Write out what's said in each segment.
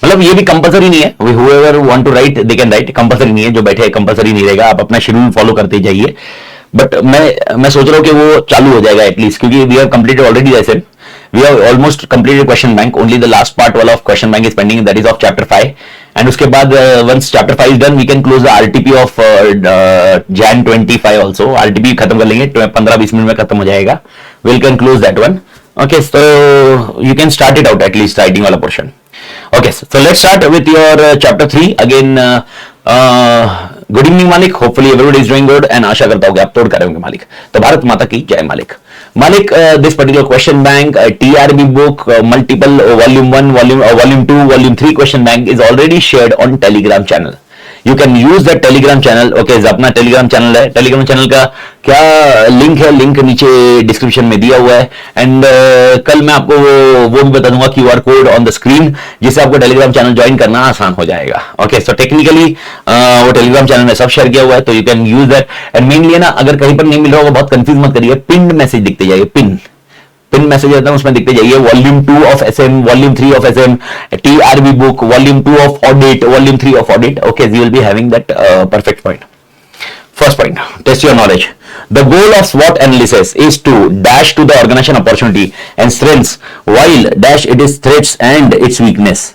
मतलब ये भी कंपलसरी नहीं है, whoever want to write they can write, compulsory नहीं है, जो बैठे कंपलसरी नहीं रहेगा, आप अपना शेड्यूल फॉलो करते जाइए। बट मैं सोच रहा हूँ कि वो चालू हो जाएगा एटलीस्ट, क्योंकि वी हैव कंप्लीटेड ऑलरेडी, जैसे we have almost completed question bank, only the last part वाला of question bank is pending, that is of chapter 5। And उसके बाद once chapter 5 is done we can close the RTP of Jan 25 also. RTP खत्म कर लेंगे, 15-20 minute में खत्म हो जाएगा, will can close that one. Okay, so you can start it out at least, writing wala portion. Okay, so let's start with your chapter 3 again. Good evening Malik, hopefully everybody is doing good and आशा करता हूँ कि आप तोड़ कर रहे होंगे मालिक। तो भारत माता की जय मालिक। Malik, this particular question bank, TRB book, multiple volume 1, volume 2, volume 3 question bank is already shared on Telegram channel. You can use the Telegram channel. Okay, अपना Telegram channel है, Telegram channel का क्या लिंक है, link नीचे description में दिया हुआ है। एंड कल मैं आपको वो भी बता दूंगा QR code on the screen, जिससे आपको Telegram चैनल ज्वाइन करना आसान हो जाएगा। ओके, सो टेक्निकली वो Telegram चैनल में सब शेयर किया हुआ है, तो you can use that. And mainly ना, अगर कहीं पर नहीं मिल रहा होगा बहुत कंफ्यूज मत करिए, पिन मैसेज दिखते जाइए, पिन मैसेज आता है उसमें दिखते जाइए, volume 2 of SM, volume 3 of SM, TRB book, volume 2 of audit, volume 3 of audit. Okay, you will be having that perfect point. First point, test your knowledge. The goal of SWOT analysis is to dash to the organization opportunity and strengths while dash it is threats and its weakness.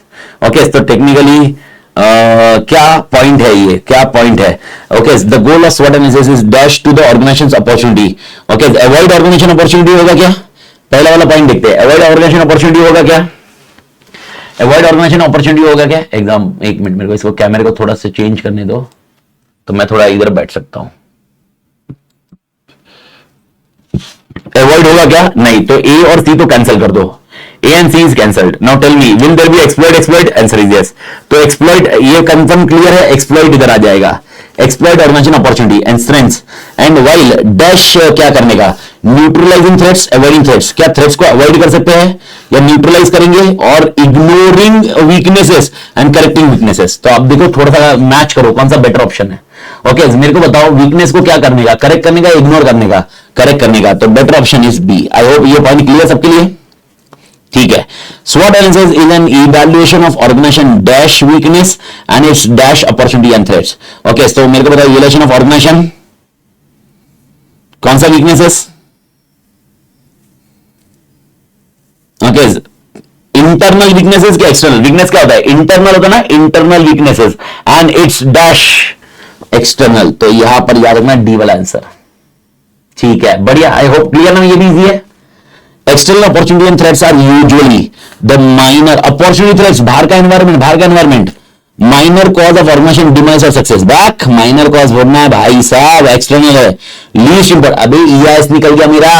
Okay, so technically क्या point है ये, क्या point है? Okay, the goal of SWOT analysis is dash to the organization's opportunity. Okay, avoid organization opportunity होगा क्या? पहला वाला point देखते हैं, अवॉइड ऑर्गेनाइजेशन अपॉर्चुनिटी होगा क्या? अवॉइड ऑर्गेनाइजेशन अपॉर्चुनिटी होगा क्या? एग्जाम, एक मिनट मेरे को इसको कैमरे को थोड़ा सा चेंज करने दो, तो मैं थोड़ा इधर बैठ सकता हूं। अवॉइड होगा क्या? नहीं, तो ए और सी तो कैंसिल कर दो, A and C is cancelled. Now tell me, will there be exploit? Exploit, answer is yes. तो एक्सप्लॉइट ये कंफर्म क्लियर है, एक्सप्लॉइट इधर आ जाएगा। Exploit organisation opportunity and strengths and while dash क्या करने का? Neutralising threats, avoiding threats. क्या थ्रेट्स को अवॉइड कर सकते हैं या न्यूट्रलाइज करेंगे? और ignoring weaknesses and correcting weaknesses. तो आप देखो, थोड़ा सा मैच करो कौन सा बेटर ऑप्शन है। ओके, मेरे को बताओ, वीकनेस को क्या करने का? करेक्ट करने का, इग्नोर करने का? करेक्ट करने का। तो better option is B. I hope ये पॉइंट क्लियर सबके लिए, ठीक है। SWOT analysis is an evaluation of organization dash weakness and its dash opportunity and threats. Okay, तो मेरे को बताओ, evaluation of organization कौन सा weaknesses? ओके, इंटरनल वीकनेसेस क्या एक्सटर्नल वीकनेस? क्या होता है? इंटरनल होता है ना, internal weaknesses and it's dash external. तो यहां पर याद रखना डी वाला आंसर, ठीक है, बढ़िया। आई होप क्लियर ना, ये भी इजी है। External opportunity and threats are usually the minor opportunity threats, बाहर का environment minor cause of organisation demise और सक्सेस। बैक माइनर कॉज होना है भाई साहब, एक्सटर्नल है। लीस्ट इंपॉर्टेंट, अभी EIS निकल गया मेरा,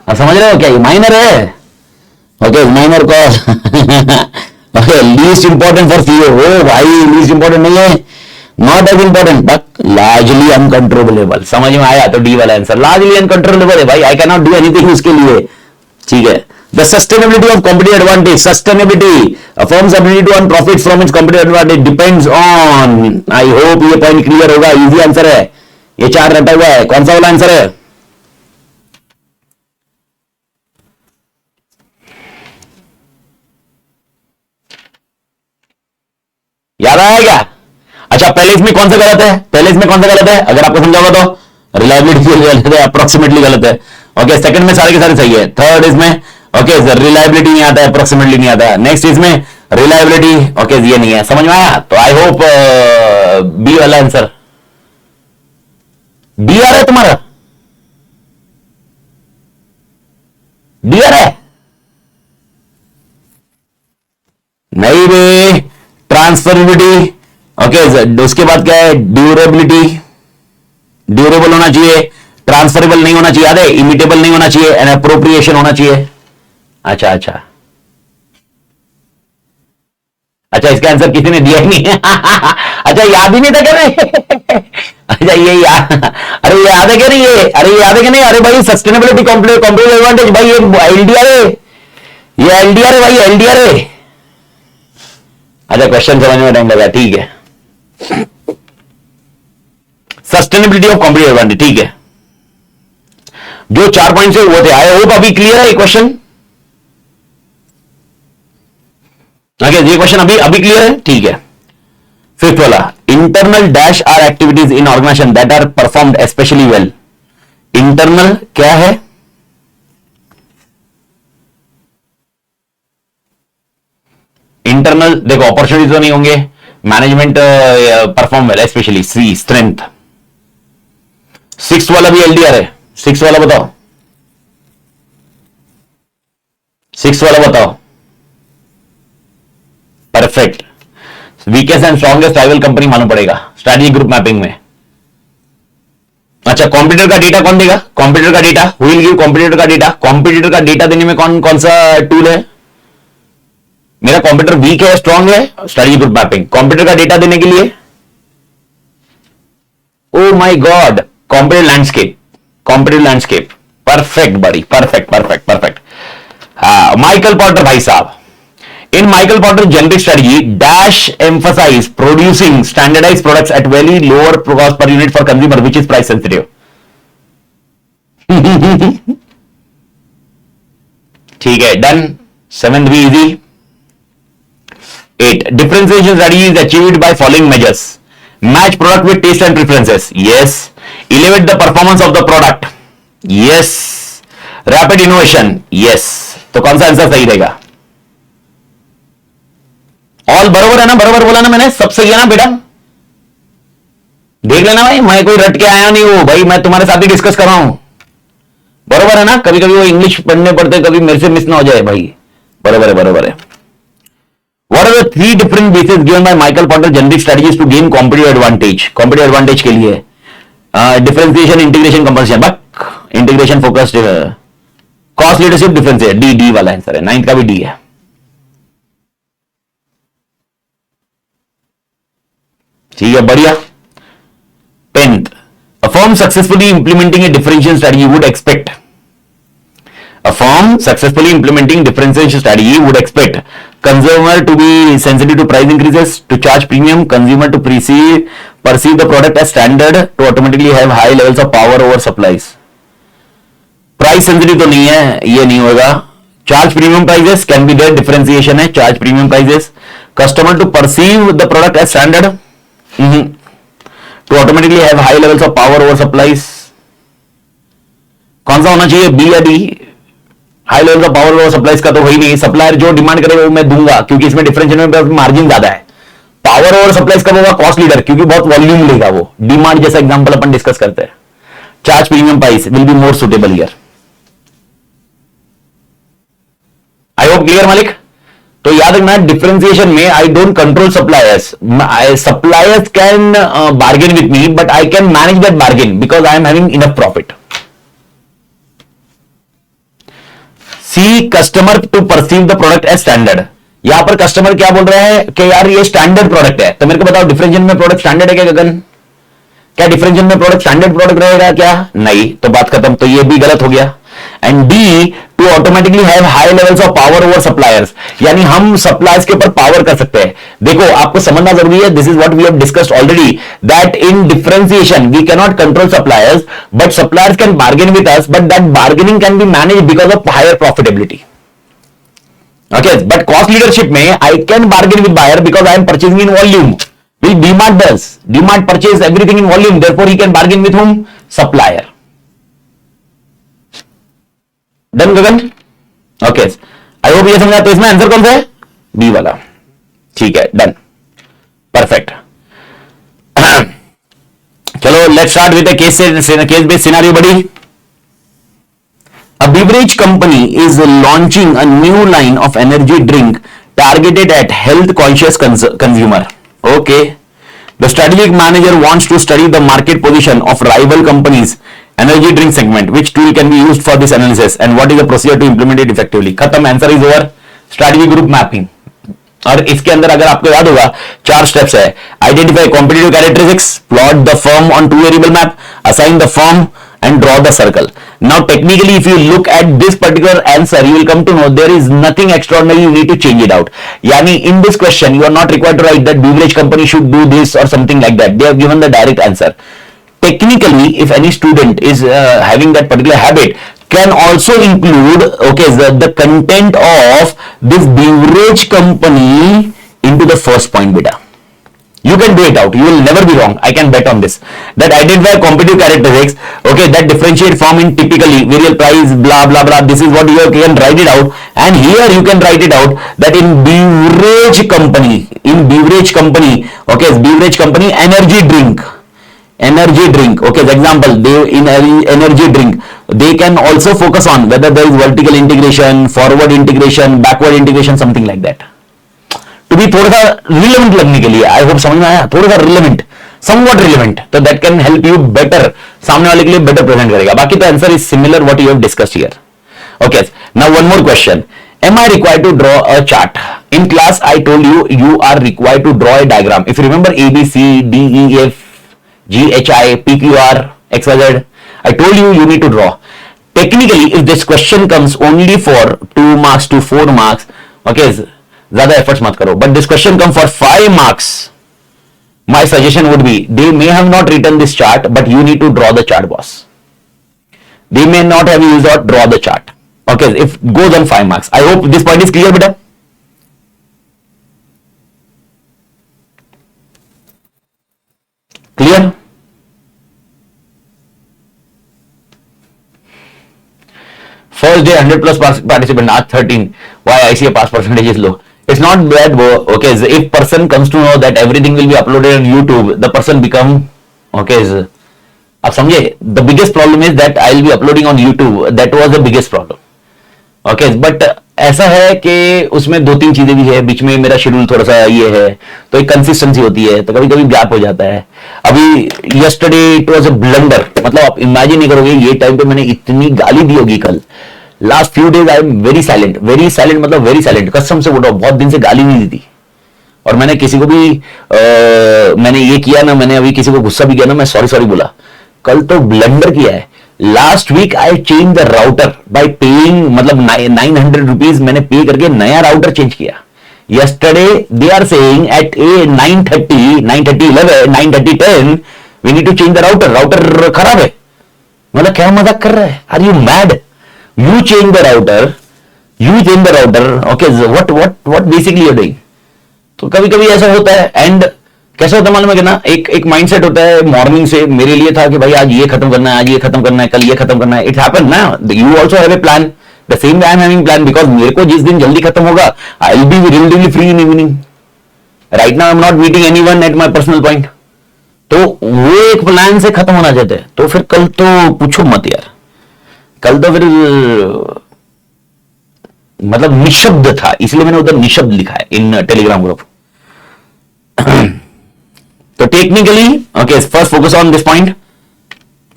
अब समझ रहे हो क्या? ये माइनर है। Okay, minor cause. Okay, least important for CEO। ओ भाई, लीस्ट इंपॉर्टेंट नहीं है, not as important but largely uncontrollable. समझ में आया? तो डी वाला आंसर लार्जली अनकंट्रोलेबल है भाई, I can not do anything उसके लिए, ठीक है। The sustainability of competitive advantage, sustainability, a firm's ability to earn profit from its competitive advantage depends on. I hope ये पॉइंट क्लियर होगा, easy answer है, ये 4 रटा हुआ है। कौन सा वाला आंसर है? याद आया क्या? अच्छा, पहले इसमें कौन सा गलत है? पहले इसमें कौन सा गलत है? अगर आपको समझाऊंगा तो रिलायबिलिटी गलत है, अप्रोक्सीमेटली गलत है। ओके, सेकंड में सारे के सारे सही है। थर्ड इसमें ओके, रिलायबिलिटी नहीं आता है, अप्रोक्सीमेटली नहीं आता है। नेक्स्ट इसमें रिलायबिलिटी ओके, ये नहीं है। समझ में आया? तो आई होप बी वाला आंसर, डी आ रहा है तुम्हारा, डी आ रहा है? नहीं रे, ट्रांसफरेबिलिटी। ओके, उसके बाद क्या है? ड्यूरेबिलिटी, ड्यूरेबल होना चाहिए, ट्रांसफरेबल नहीं होना चाहिए, याद है? इमिटेबल नहीं होना चाहिए, एंड अप्रोप्रिएशन होना चाहिए। अच्छा अच्छा अच्छा, इसका आंसर किसी ने दिया ही नहीं। अच्छा, याद ही नहीं था क्या? अच्छा, ये याद, अरे ये याद है क्या? नहीं ये, अरे ये याद है कि नहीं? अरे भाई, सस्टेनेबिलिटी कॉम्पिटिटिव एडवांटेज भाई, ये LDR है, ये LDR है भाई, LDR है। अच्छा, क्वेश्चन समझने में टाइम लगा, ठीक है। सस्टेनेबिलिटी ऑफ कॉम्पिटिटिव एडवांटेज, ठीक है। जो 4 पॉइंट से वो थे, आई होप अभी क्लियर है क्वेश्चन। ओके, ये क्वेश्चन अभी अभी क्लियर है, ठीक है। फिफ्थ वाला, internal dash are activities in organisation that are performed especially well. Internal क्या है? इंटरनल देखो, अपॉर्चुनिटीज तो नहीं होंगे, management perform well especially, see strength. Six वाला भी एलडीआर है, सिक्स वाला बताओ, सिक्स वाला बताओ। Perfect, weakest and strongest rival company मालूम पड़ेगा स्ट्रैटेजी ग्रुप मैपिंग में। अच्छा, कॉम्पिटिटर का डेटा कौन देगा? कॉम्पिटिटर का data, who will give competitor का डेटा? कॉम्पिटिटर का डेटा देने में कौन कौन सा टूल है? मेरा कंप्यूटर वीक है स्ट्रांग है? Strategy group mapping. कंप्यूटर का डेटा देने के लिए, oh my god, competitive landscape, competitive landscape. Perfect बड़ी, परफेक्ट परफेक्ट परफेक्ट। हाँ, माइकल पॉटर भाई साहब, in Michael Porter generic strategy dash emphasise producing standardise products at very lower cost per unit for consumer which is price sensitive. ठीक है, done. Seventh भी easy. 8. Differentiation strategy is achieved by following measures. Match product with taste and preferences. Yes. Elevate the performance of the product. Yes. Rapid innovation. Yes. तो कौन सा answer सही रहेगा? All बरोबर है ना? बरोबर बोला ना मैंने? सब सही है ना बेटा? देख लेना भाई, मैं कोई रट के आया नहीं हूं भाई, मैं तुम्हारे साथ ही डिस्कस कर रहा हूं। बरोबर है ना? कभी कभी वो इंग्लिश पढ़ने पड़ते, कभी मेरे से मिस ना हो जाए भाई। बरोबर है, बरोबर है। What are the 3 different bases given by Michael Porter generic strategies to gain competitive advantage? Competitive advantage के लिए differentiation, integration, compensation, but integration focused, cost leadership, differentiation, D वाला आंसर है, 9th का भी D है। ठीक है, बढ़िया। 10th, a firm successfully implementing a differentiation strategy would expect, a firm successfully implementing differentiation strategy would expect consumer to be sensitive to price increases, to charge premium, consumer to perceive the product as standard, to automatically have high levels of power over supplies. Price sensitive तो नहीं है, ये नहीं होगा। Charge premium prices can be there, differentiation है, charge premium prices. Customer to perceive the product as standard, to automatically have high levels of power over supplies. कौन सा होना चाहिए, बी या D? High level of power और supplies का तो वही नहीं, सप्लायर जो डिमांड करेगा वो मैं दूंगा, क्योंकि इसमें डिफरेंशिएशन में मार्जिन ज्यादा है। पावर और सप्लाईज का होगा कॉस्ट लीडर, क्योंकि बहुत वॉल्यूम लेगा वो, डिमांड जैसा एग्जांपल अपन डिस्कस करते हैं। Charge premium price will be more suitable here. I hope clear मालिक। तो याद रखना, डिफरेंशिएशन में I don't control suppliers, suppliers can bargain with me, but I can manage that bargain because I am having enough profit. C customer to perceive the product as standard. यहां पर customer क्या बोल रहे हैं कि यार ये स्टैंडर्ड प्रोडक्ट है, तो मेरे को बताओ डिफरेंशिएशन में प्रोडक्ट स्टैंडर्ड है क्या गगन? क्या डिफरेंशिएशन में प्रोडक्ट स्टैंडर्ड प्रोडक्ट रहेगा क्या? नहीं, तो बात खत्म, तो ये भी गलत हो गया। And D, to automatically have high levels of power over suppliers, यानी हम सप्लायर्स के ऊपर पावर कर सकते हैं। देखो आपको समझना जरूरी है, this is what we have discussed already, that in differentiation we can not control suppliers, but suppliers can bargain with us, but that bargaining can be managed because of higher profitability. Okay, but cost leadership में I can bargain with buyer because I am purchasing in volume. Which DMart does. DMart purchase everything in volume. Therefore, he can bargain with whom? Supplier. Done, Gagan? Okay. I hope ये समझा। तो इसमें answer कौन सा है? B वाला। ठीक है, डन, परफेक्ट। चलो let's start with case based scenario बड़ी। A beverage company is launching a new line of energy drink targeted at health conscious consumer. Okay. The strategic manager wants to study the market position of rival companies energy drink segment. Which tool can be used for this analysis and what is the procedure to implement it effectively? खत्म, answer is over. Strategy group mapping. और इसके अंदर अगर आपको याद होगा 4 steps है। Identify competitive characteristics, plot the firm on 2 variable map, assign the firm and draw the circle. Now technically if you look at this particular answer you will come to know there is nothing extraordinary, you need to change it out. Yani in this question you are not required to write that beverage company should do this or something like that. They have given the direct answer. Technically if any student is having that particular habit, can also include, okay, the content of this beverage company into the first point, beta. You can do it out. You will never be wrong. I can bet on this. That identify competitive characteristics, okay, that differentiate from in typically variable price, blah, blah, blah. This is what you can write it out. And here you can write it out that in beverage company, okay, beverage company, energy drink, okay, the example, they in energy drink, they can also focus on whether there is vertical integration, forward integration, backward integration, something like that. To be थोड़ा सा relevant लगने के लिए, I hope समझ में आया, थोड़ा सा रिलेवेंट, समवट रिलेवेंट, तो that can help you better, सामने वाले के लिए बेटर प्रेजेंट करेगा. बाकी तो answer is similar what you have discussed here. Okay, now one more question. Am I required to draw a chart? In class, I told you you are required to draw a diagram. If you remember A, B, C, D, E, F, G, H, I, P, Q, R, X, Y, Z, I told you you need to draw. Technically, if this question comes only for 2 marks to 4 marks, okay, ज़्यादा efforts मत करो. But this question come for 5 marks. My suggestion would be, they may have not written this chart, but you need to draw the chart, boss. They may not have used or draw the chart. Okay, if goes on 5 marks. I hope this point is clear, beta. Clear? First day 100 plus participant, now 13. Why I see a pass percentage is low. It's not bad, okay. If person comes to know that everything will be uploaded on YouTube, the person become, okay. आप समझे, the biggest problem is that I will be uploading on YouTube. That was the biggest problem. Okay, but ऐसा है कि उसमें 2-3 चीजें भी है, बीच में मेरा शेड्यूल थोड़ा सा ये है, तो एक कंसिस्टेंसी होती है, तो कभी कभी गैप हो जाता है. अभी yesterday it was a blunder. मतलब आप इमेजिन नहीं करोगे, ये टाइम पे मैंने इतनी गाली दी होगी कल. Last few days I am very silent, मतलब वेरी साइलेंट. कसम से बोलो, बहुत दिन से गाली नहीं दी थी. और मैंने किसी को भी मैंने ये किया ना, मैंने अभी किसी को गुस्सा भी किया ना, मैं सॉरी बोला. कल तो ब्लंडर किया है. Last week I change the router by paying, मतलब 900 रुपीज मैंने पे करके नया राउटर चेंज किया. yesterday they are saying at 9:30 we need to change the router खराब है. मतलब क्या मजाक कर रहा है? Are you mad? You change the router, okay, what basically you're doing. तो कभी कभी ऐसा होता है. एंड कैसा होता है मालूम है कि ना, एक माइंडसेट होता है. मॉर्निंग से मेरे लिए था कि भाई आज ये खत्म करना है, आज ये खत्म करना है, कल ये खत्म करना है. इट हैपन ना, you also have a plan. The same I am having plan, because मेरे को जिस दिन जल्दी खत्म होगा, I will be relatively free in evening. Right now I am not meeting anyone at my personal point. तो वो एक प्लान से खत्म होना चाहते हैं. तो फिर कल तो पूछो मत यार, कल तो फिर मतलब निशब्द था, इसलिए मैंने उधर निशब्द लिखा है इन टेलीग्राम ग्रुप. तो technically okay, first focus on this point.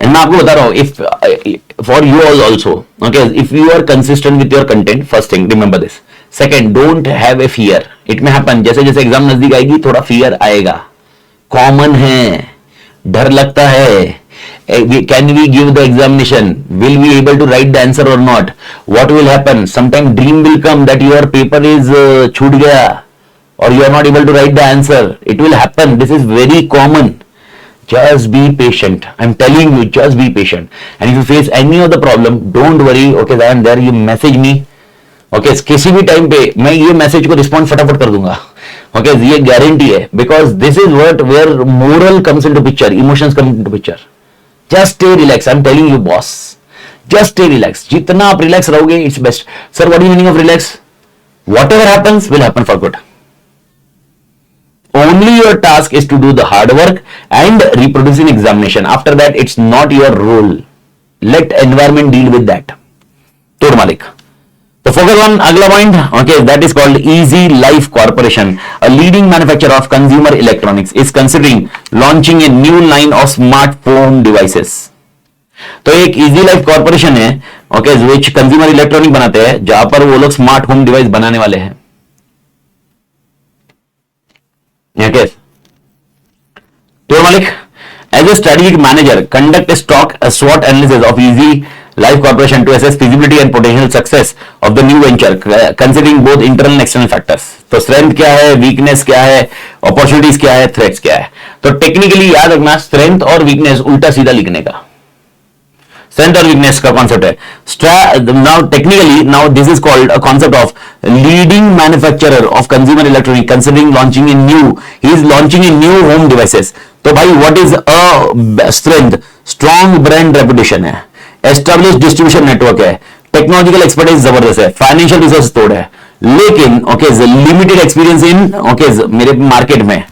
And मैं आपको बता रहा हूं, if for you all also, okay, if you are consistent with your content, first thing remember this. Second, don't have a fear. It may happen, जैसे जैसे exam नजदीक आएगी थोड़ा फियर आएगा, कॉमन है, डर लगता है. Can we give the examination? Will we able to write the answer or not? What will happen? Sometime dream will come that your paper is छूट गया or you are not able to write the answer. It will happen. This is very common. Just be patient. I'm telling you, just be patient. And if you face any of the problem, don't worry. Okay, then there you message me. Okay, किसी भी time पे मैं ये message को respond फटाफट कर दूंगा. Okay, ये गारंटी है, because this is what where moral comes into picture, emotions come into picture. Just stay relaxed. I'm telling you, boss. Just stay relaxed. जितना आप relax रहोगे, it's best. Sir, what is the meaning of relax? Whatever happens will happen for good. Only your task is to do the hard work and reproduce in examination. After that, it's not your role. Let environment deal with that. Tod Malik. So focus on agla point. Okay, that is called Easy Life Corporation, a leading manufacturer of consumer electronics, is considering launching a new line of smartphone devices. तो एक Easy Life Corporation है, okay, which consumer electronic बनाते हैं, जहां पर वो लोग smart home device बनाने वाले हैं. Okay. तो मालिक, as a strategic manager, conduct a SWOT analysis of Easy Life Corporation to assess feasibility and potential success of the new venture, considering both internal and external factors. तो strength क्या है, weakness क्या है, opportunities क्या है, threats क्या है. तो technically याद रखना, strength और weakness उल्टा सीधा लिखने का. स्ट्रेंथ और वीकनेस का कॉन्सेप्ट है। Now technically now this is called a concept of leading manufacturer of consumer electronic considering launching in new, he is launching in new home devices. तो भाई what is a strength? Strong brand reputation है, establish distribution network है, technological expertise जबरदस्त है, financial resource तोड़ है, लेकिन okay limited experience in okay मेरे मार्केट में,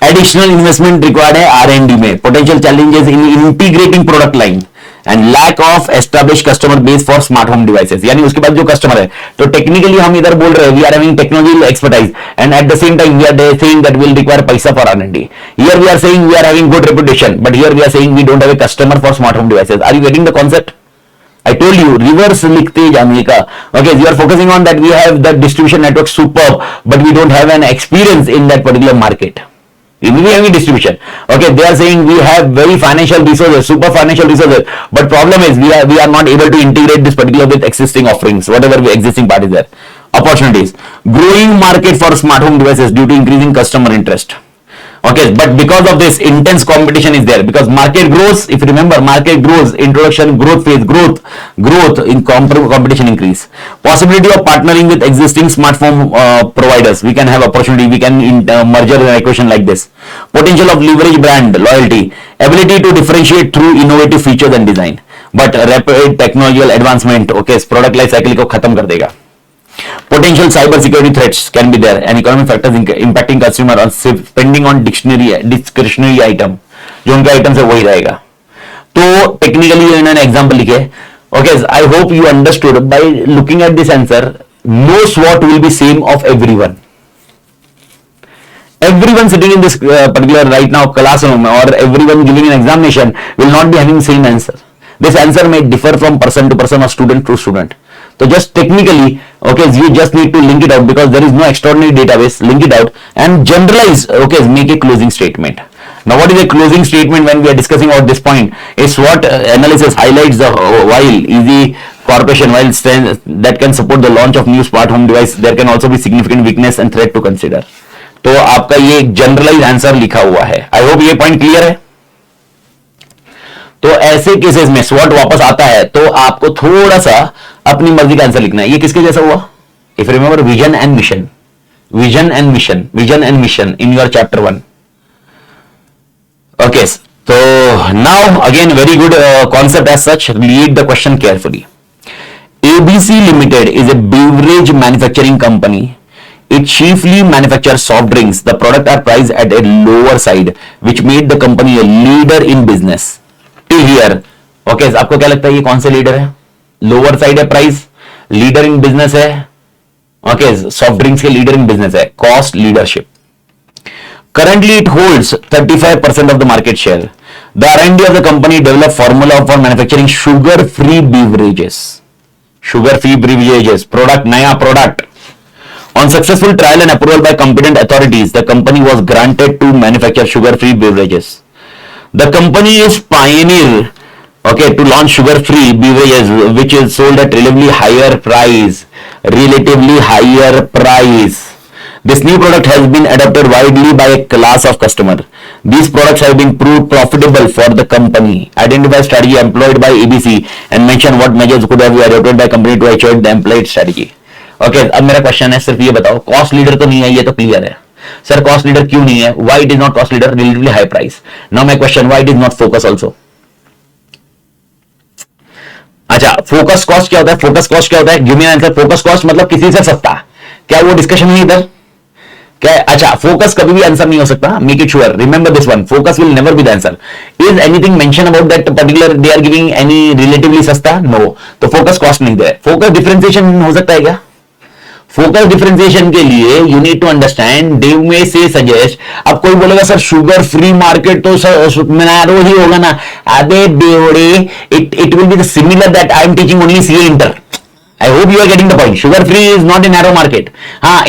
एडिशनल इन्वेस्टमेंट रिक्वायर्ड है आर&डी में, potential challenges in integrating product line and lack of establish customer base for smart home devices. यानी उसके बाद जो कस्टमर है, तो टेक्निकली हम इधर बोल रहे हैं we are having technological expertise and at the same time we are saying that will require पैसा for R and D. Here we are saying we are having good reputation, but here we are saying we don't have a customer for smart home devices. Are you getting the concept? I told you reverse लिखते जाने का। Okay, you are focusing on that we have the distribution network superb, but we don't have an experience in that particular market. We will be having distribution. Okay, they are saying we have very financial resources, super financial resources, but problem is we are not able to integrate this particular with existing offerings, whatever existing part is there. Opportunities, growing market for smart home devices due to increasing customer interest. Okay, but because of this intense competition is there, because market grows, if you remember market grows, introduction growth phase, growth in competition increase, possibility of partnering with existing smartphone providers, we can have opportunity, we can merger an equation like this, potential of leverage brand loyalty, ability to differentiate through innovative features and design, but rapid technological advancement okay product life cycle को खत्म कर देगा। Potential cyber security threats can be there and economic factors impacting consumer on spending on discretionary item, जो उनका item है वही रहेगा। तो टेक्निकली इन्होंने एग्जांपल लिखे। Okay, I hope you understood by looking at this answer. No SWOT will be same of everyone. Everyone sitting in this particular right now classroom or everyone giving an examination will not be having same answer. This answer may differ from person to person or student to student. So just technically, okay, you just need to link it out because there is no extraordinary database. Link it out and generalize. Okay, make a closing statement. Now, what is a closing statement when we are discussing about this point? Is SWOT analysis highlights the while easy corporation while that can support the launch of new smart home device, there can also be significant weakness and threat to consider. तो आपका ये generalise answer लिखा हुआ है। आई hope ये point clear है। तो ऐसे केसेस में SWOT वापस आता है तो आपको थोड़ा सा अपनी मर्जी का आंसर लिखना है। ये किसके जैसा हुआ? If remember vision and mission, vision and mission, vision and mission in your chapter 1। Okay, तो now again very good concept as such, read the question carefully. ABC Limited is a beverage manufacturing company. It chiefly manufactures soft drinks. The products are priced at a lower side, which made the company a leader in business. Till here, okay, आपको क्या लगता है ये कौन से leader है? Lower side है price, leader in business है। ओके, सॉफ्ट ड्रिंक्स के लीडर इन बिजनेस है। Cost leadership, currently it holds 35% of the market share. The R&D of the company developed formula for manufacturing sugar free beverages, product, नया product. On successful trial and approval by competent authorities, the company was granted to manufacture sugar free beverages. The company is pioneer, okay, to launch sugar-free beverages, which is sold at relatively higher price. This new product has been adopted widely by a class of customer. These products have been proved profitable for the company. Identify strategy employed by ABC and mention what measures could have been adopted by company to achieve the employed strategy. Okay, अब मेरा question है सिर्फ ये बताओ, cost leader तो नहीं है, ये तो क्लियर है। सर कॉस्ट लीडर क्यों नहीं है? Why it is not cost leader? Relatively high price. Now my question, why it is not focus also? अच्छा, फोकस कॉस्ट क्या होता है? फोकस कॉस्ट क्या होता है? Give me answer. Focus cost मतलब किसी से सस्ता। क्या वो डिस्कशन हुई इधर? क्या? अच्छा, फोकस कभी भी आंसर नहीं हो सकता। Make it sure, remember this one, focus will never be the answer. Is anything mention about that particular they are giving any relatively सस्ता? नो, तो फोकस कॉस्ट नहीं दे। फोकस डिफरेंशिएशन हो सकता है क्या? फोकस डिफरेंशिएशन के लिए यू नीड टू अंडरस्टैंड, दे में से सजेस्ट। अब कोई बोलेगा सर शुगर फ्री मार्केट तो नैरो ही होगा ना। अबे बेवड़े, it will be the similar that I am teaching only CA inter. I hope you are getting the point. Sugar free is not a narrow market.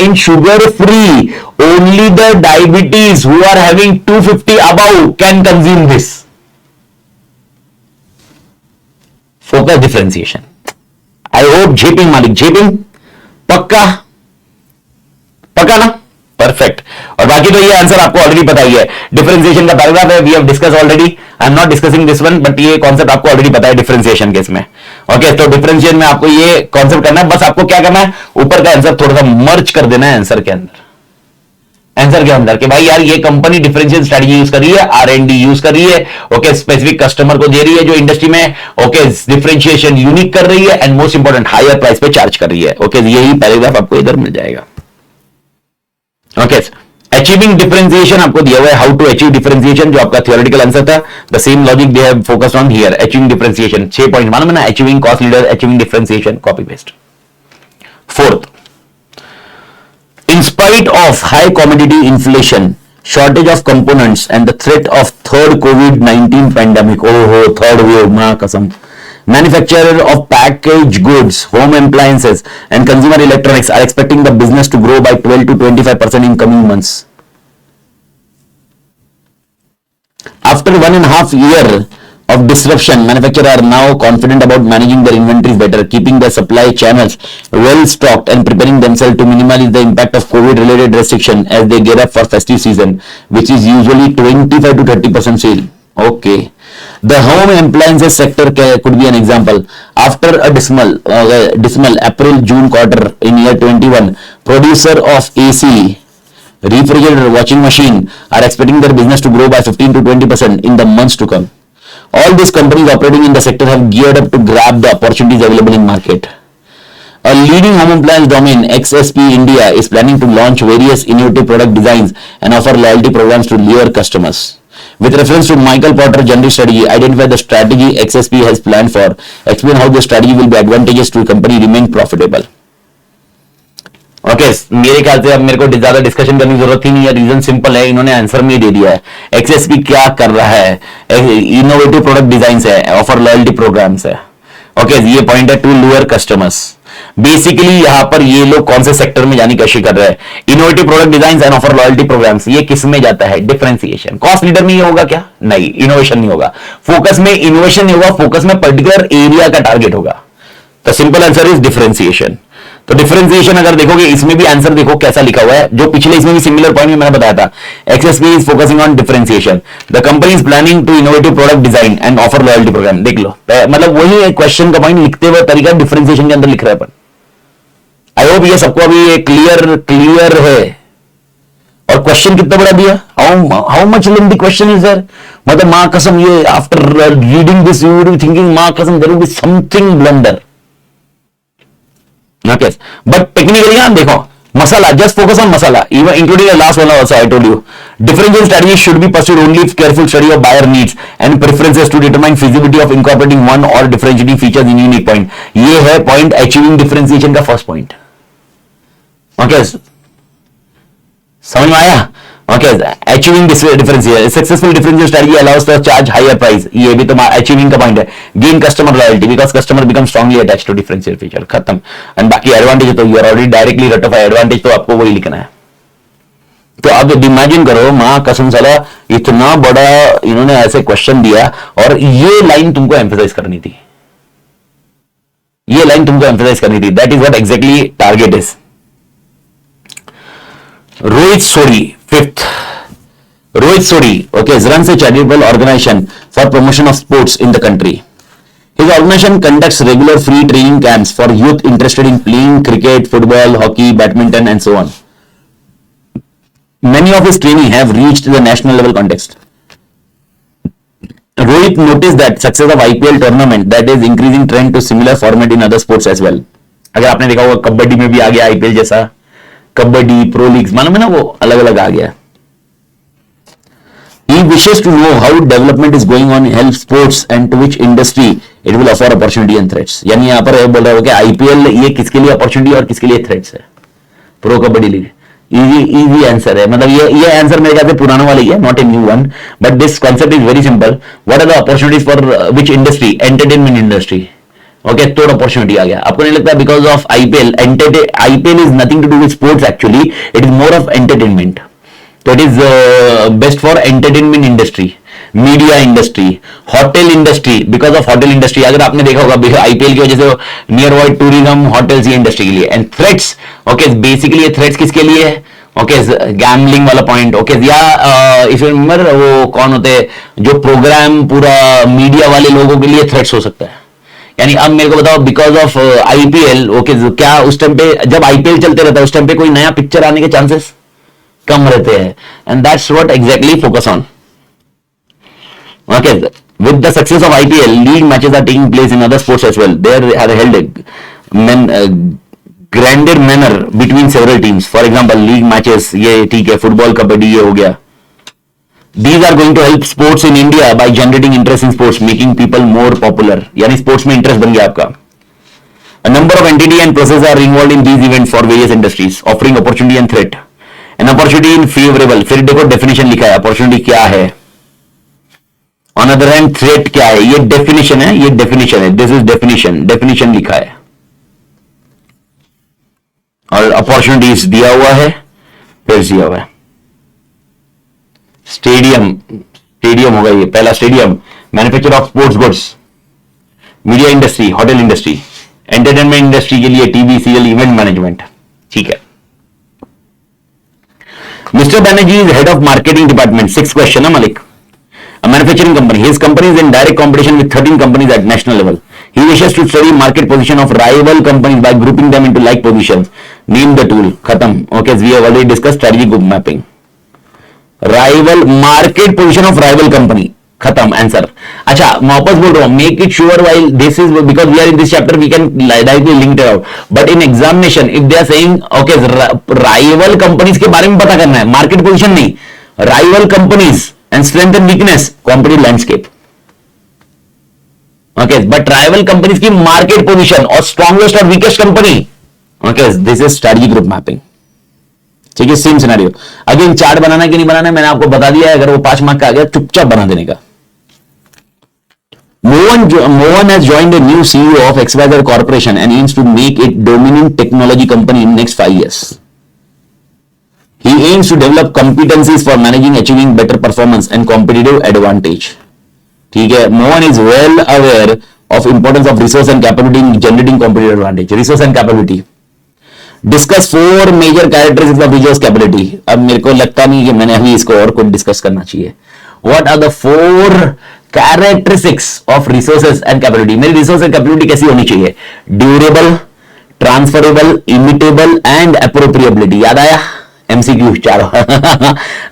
In sugar free, only the diabetes who are having 250 above can consume this. Focus differentiation. I hope Japing Malik. Japing? पक्का? पक्का ना? Perfect. और बाकी तो ये answer आपको already पता ही है, डिफरेंशिएशन का पैराग्राफ है, we have discuss already, I am not discussing this one, but ये कॉन्सेप्ट आपको ऑलरेडी पता है डिफरेंशिएशन के इसमें। ओके, तो डिफरेंशिएशन में आपको ये कॉन्सेप्ट करना है, बस आपको क्या करना है, ऊपर का आंसर थोड़ा सा मर्ज कर देना है आंसर के अंदर, आंसर के अंदर कि भाई यार ये कंपनी डिफरेंशियल स्ट्रेटजी यूज कर रही है, R&D यूज कर रही है, ओके, स्पेसिफिक कस्टमर को दे रही है जो इंडस्ट्री में, ओके, डिफरेंशिएशन यूनिक कर रही है, and most important higher price पे चार्ज कर रही है। ओके, यही पैराग्राफ आपको इधर मिल जाएगा। ओके, अचीविंग डिफरेंशिएशन आपको दिया हुआ है, हाउ टू अचीव डिफरेंशिएशन, जो आपका थियोरेटिकल आंसर था, the same logic they have focused on here, achieving differentiation, 6 point मालूम है ना, achieving cost leader, achieving differentiation, copy paste. Fourth, in spite of high commodity inflation, shortage of components and the threat of third COVID-19 pandemic, oh third wave, maa kasam, manufacturer of packaged goods, home appliances and consumer electronics are expecting the business to grow by 12 to 25% in coming months. After 1.5 years of disruption, manufacturers are now confident about managing their inventories better, keeping their supply channels well stocked and preparing themselves to minimize the impact of COVID related restriction as they gear up for festive season, which is usually 25 to 30% sale. Okay, the home appliances sector could be an example. After a dismal April-June quarter in year 21, producer of AC, refrigerator, washing machine are expecting their business to grow by 15 to 20% in the months to come. All these companies operating in the sector have geared up to grab the opportunities available in market. A leading home appliance domain, XSP India, is planning to launch various innovative product designs and offer loyalty programs to lure customers. With reference to Michael Porter generic strategy, identify the strategy XSP has planned for. Explain how the strategy will be advantageous to the company remain profitable. Okay, मेरे ख्याल से अब मेरे को ज्यादा discussion करने की जरूरत ही नहीं है, रीजन सिंपल है, इन्होंने आंसर में दे दिया है। एक्सएसपी क्या कर रहा है, इनोवेटिव प्रोडक्ट डिजाइन है, ऑफर लॉयल्टी प्रोग्राम्स है। ओके, ये पॉइंट है, टू लूअर कस्टमर्स। बेसिकली यहां पर ये लोग कौन से सेक्टर में जाने की कोशिश कर रहे हैं, innovative product design and offer loyalty programmes, ये किस में जाता है, डिफरेंशिएशन। कॉस्ट लीडर में ये होगा क्या, नहीं, इनोवेशन नहीं होगा, फोकस में इनोवेशन नहीं होगा, फोकस में पर्टिकुलर एरिया का टारगेट होगा। तो सिंपल आंसर इज डिफरेंशिएशन। तो डिफरेंशिएशन अगर देखोगे इसमें भी आंसर देखो कैसा लिखा हुआ है, जो पिछले इसमें भी सिमिलर पॉइंट में मैंने बताया था, XSP is focusing on differentiation, the company is planning to innovative product design and offer loyalty program. देख लो, मतलब वही क्वेश्चन का पॉइंट लिखते हुए तरीका डिफरेंशिएशन के अंदर लिख रहा है। आई होप ये सबको अभी क्लियर है। और क्वेश्चन कितना बड़ा दिया, how much lengthy question is there, मतलब मां कसम ये after reading this you would be thinking मां कसम there will be something blunder. Okay, but technically देखो, masala, just focus on masala, even including the last one also I told you. Differential strategy should be pursued only if careful study of buyer needs and preferences to determine feasibility of incorporating one or differentiating features in unique point. ये है point achieving differentiation का first point. Okay, समझ में आया? Okay, achieving differentiation, successful differential strategy allows the charge higher price. ये भी तुम्हारा achieving का point है. Gain customer loyalty because customer becomes strongly attached to differential feature. खत्म. And बाकी advantage तो you are already directly rectify advantage, तो आपको वही लिखना है। तो अब इमेजिन करो, माँ कसम साला इतना बड़ा इन्होंने ऐसे क्वेश्चन दिया और ये लाइन तुमको एम्फेसाइज करनी थी, ये लाइन तुमको एम्फेसाइज करनी थी। That is what exactly target is. Rohit Sodi, fifth. Rohit Sodi, okay, runs a charitable organization for promotion of sports in the country. His organization conducts regular free training camps for youth interested in playing cricket, football, hockey, badminton, and so on. Many of his training have reached the national level context. Rohit noticed that success of IPL tournament that is increasing trend to similar format in other sports as well. अगर आपने देखा होगा कबड्डी में भी आ गया IPL जैसा, kabaddi pro leagues मालूम है ना, वो अलग अलग आ गया। He wishes to know how development is going on in health sports and to which industry it will offer opportunity and threats. यानी यहाँ पर बोल रहा हो कि आईपीएल ये किसके लिए अपॉर्चुनिटी और किसके लिए थ्रेट्स है, pro kabaddi league. Easy answer है, मतलब ये आंसर मेरे ख्याल से पुराना वाला ही है, not a new one, but this concept is very simple. What are the opportunities for which industry, entertainment industry. Okay, third opportunity आ गया। आपको नहीं लगता because of IPL is nothing to do with sports, actually it is more of entertainment, तो it is best for entertainment industry, media industry, hotel industry, because of hotel industry अगर आपने देखा होगा आईपीएल की वजह से नियर अबाउट टूरिज्म होटल्स ये industry के लिए। एंड थ्रेट्स, ओके, बेसिकली ये थ्रेट्स किसके लिए है, ओके, गैम्बलिंग वाला पॉइंट, ओके, या इफ यू रिमेंबर वो कौन होते हैं जो प्रोग्राम पूरा मीडिया वाले लोगों के लिए थ्रेट्स हो सकता है। यानी अब मेरे को बताओ, बिकॉज ऑफ आईपीएल, ओके, क्या उस टाइम पे जब आईपीएल चलते रहता है उस टाइम पे कोई नया पिक्चर आने के चांसेस कम रहते हैं, and that's what exactly focus on. Okay, with the success of IPL, league matches are taking place in other sports as well. They are held granted manner between several teams. For example, league matches, ये ठीक है, football kabaddi ये हो गया. These are going to help sports in India by generating interest in sports, making people more popular. यानी sports में interest बन गया आपका. A number of entity and processes are involved in these events for various industries, offering opportunity and threat. An opportunity in favorable. फिर देखो definition लिखा है, opportunity क्या है. ऑन अदर हैंड थ्रेट क्या है, ये डेफिनेशन है, ये डेफिनेशन है, दिस इज डेफिनेशन, डेफिनेशन लिखा है, और अपॉर्चुनिटीज दिया हुआ है, फिर दिया हुआ है. स्टेडियम, स्टेडियम होगा ये पहला, stadium, manufacture of sports goods, media industry, hotel industry, entertainment industry के लिए टीवी सीरियल, इवेंट मैनेजमेंट. ठीक है. Mister Banerjee is head of marketing department. 6 question है Malik. A manufacturing company. His company is in direct competition with 13 companies at national level. He wishes to study market position of rival companies by grouping them into like positions. Name the tool. Khatam. Okay, we have already discussed strategy group mapping. Rival market position of rival company. Khatam. Answer. अच्छा, मैं वापस बोल रहा हूँ. Make it sure while this is because we are in this chapter, we can directly link it out. But in examination, if they are saying okay, rival companies के बारे में पता करना है, market position नहीं. Rival companies. And strength and weakness, competitive landscape. Okay, but rival companies की market position और strongest और weakest company. Okay, this is strategy group mapping. ठीक है, सेम सिनेरियो. अगेन चार्ट बनाना कि नहीं बनाना मैंने आपको बता दिया है. अगर वो 5 मार्क का आ गया चुपचाप बना देने का. Mohan has joined a new CEO of XYZ Corporation and aims to make it dominant technology company in next 5 years. He aims to develop competencies for managing, achieving better performance and competitive advantage. ठीक है. Mohan is well aware of importance of resource and capability in generating competitive advantage. Resource and capability. Discuss 4 major characteristics of resource capability. अब मेरे को लगता नहीं कि मैंने अभी इसको और कुछ डिस्कस करना चाहिए. What are the 4 characteristics of resources and capability? मेरी resource and capability कैसी होनी चाहिए? Durable, transferable, immutable and appropriability. याद आया? MCQ चारों.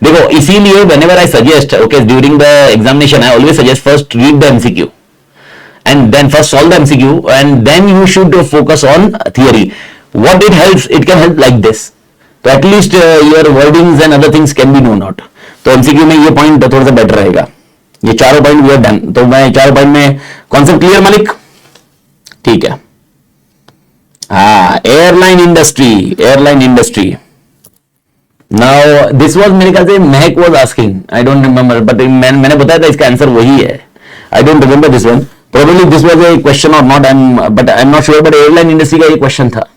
देखो इसीलिए whenever I suggest, okay, during the examination I always suggest first read the MCQ and then first solve the MCQ and then you should focus on theory. What it helps, it can help like this. तो at least your wordings and other things can be known out. तो MCQ में ये point थोड़ा सा better रहेगा. ये चारों point we have done. तो मैं चारों पॉइंट में कॉन्सेप्ट क्लियर मलिक? ठीक है. हाँ, airline industry, airline industry. Now this was मेरे ख्याल से महक was asking, I don't remember, but मैंने बताया था इसका आंसर वही है. I don't remember this one. Probably this was a question or not, but I'm not sure. But airline industry का ये question था.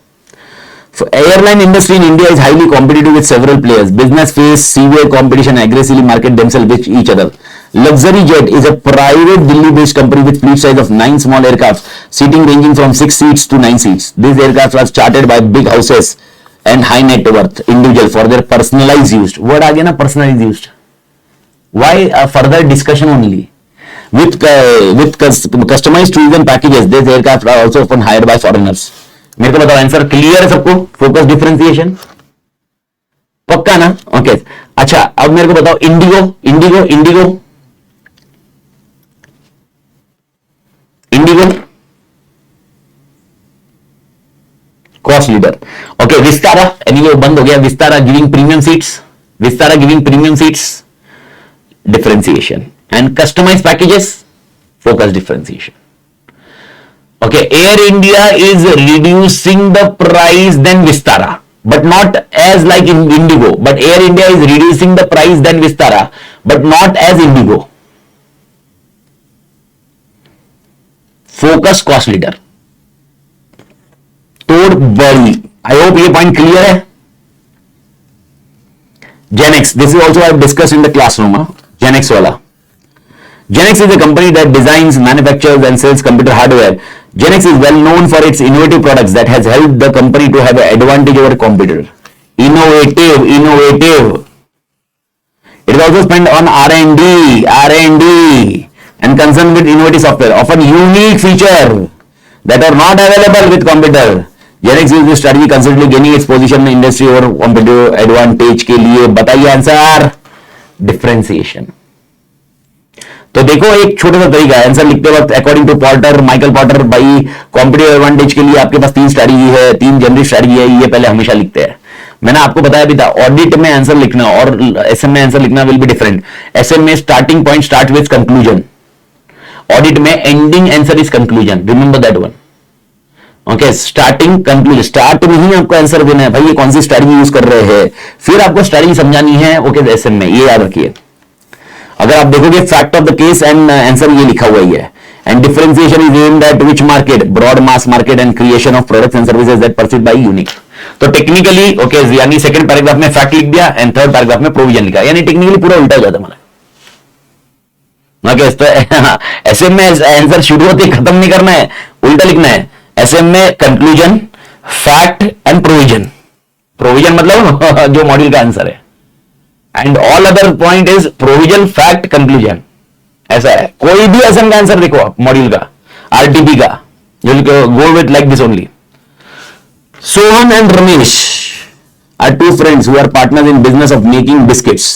So airline industry in India is highly competitive with several players. Business face severe competition, aggressively market themselves with each other. Luxury Jet is a private Delhi-based company with fleet size of 9 small aircraft, seating ranging from 6 seats to 9 seats. These aircraft are chartered by big houses and high net worth individual for their personalized use. Word आ गया ना, personalized use. Why further discussion only? With customized tourism packages, these aircraft are also often hired by foreigners. मेरे को बताओ answer clear है सबको? Focus differentiation पक्का ना? Okay. अच्छा अब मेरे को बताओ IndiGo, IndiGo, IndiGo, IndiGo cost leader. Okay. Vistara, anyway बंद हो गया. Vistara giving premium seats, Vistara giving premium seats, differentiation. And customise packages, focus differentiation. Okay, Air India is reducing the price than Vistara, but not as like in Indigo. But Air India is reducing the price than Vistara, but not as Indigo. Focus cost leader. तोड़ बड़ी. I hope ये point clear है. Genex. This is also I have discussed in the classroom. Genex वाला. Genex is a company that designs, manufactures and sells computer hardware. Genex is well known for its innovative products that has helped the company to have an advantage over competitor. Innovative. It is also spent on R&D, and concerned with innovative software, often unique feature that are not available with computer. Genex use this strategy constantly gaining its position in industry और competitive advantage के लिए. बताइए answer. Differentiation. तो देखो एक छोटा सा तरीका है आंसर लिखते वक्त. According to Porter, Michael Porter, भाई कॉम्पिटिटिव एडवांटेज के लिए आपके पास 3 स्ट्रैटेजी है, 3 जनरल स्ट्रैटेजी है. ये पहले हमेशा लिखते हैं. मैंने आपको बताया भी था ऑडिट में आंसर लिखना और एसएम में आंसर लिखना विल बी डिफरेंट. एसएम में starting point start with conclusion, audit में ending answer is conclusion. Remember that one. Okay, starting conclusion, start में ही आपको आंसर देना है भाई ये कौन सी स्ट्रैटेजी यूज कर रहे हैं, फिर आपको स्ट्रैटेजी समझानी है. ओके, एसएम में ये याद रखिए. अगर आप देखोगे fact of the case and answer ये लिखा हुआ ही है. And differentiation is aimed at which market, broad mass market and creation of products and services that perceived by unique. तो टेक्निकली ओके यानी सेकंड पैराग्राफ में फैक्ट लिख दिया एंड थर्ड पैराग्राफ में प्रोविजन लिखा, यानी टेक्निकली पूरा उल्टा हो जाता हमारा. ओके, तो एसएम में आंसर शुरू होते खत्म नहीं करना है, उल्टा लिखना है. एसएम में conclusion, fact and provision. Provision मतलब जो मॉड्यूल का आंसर है, and all other point is provision, fact, conclusion. ऐसा है. कोई भी एसएम का आंसर देखो आप मॉड्यूल का, आरटीपी का, you will go with like this only. Sohan and Ramesh are 2 friends who are partners in business of making biscuits.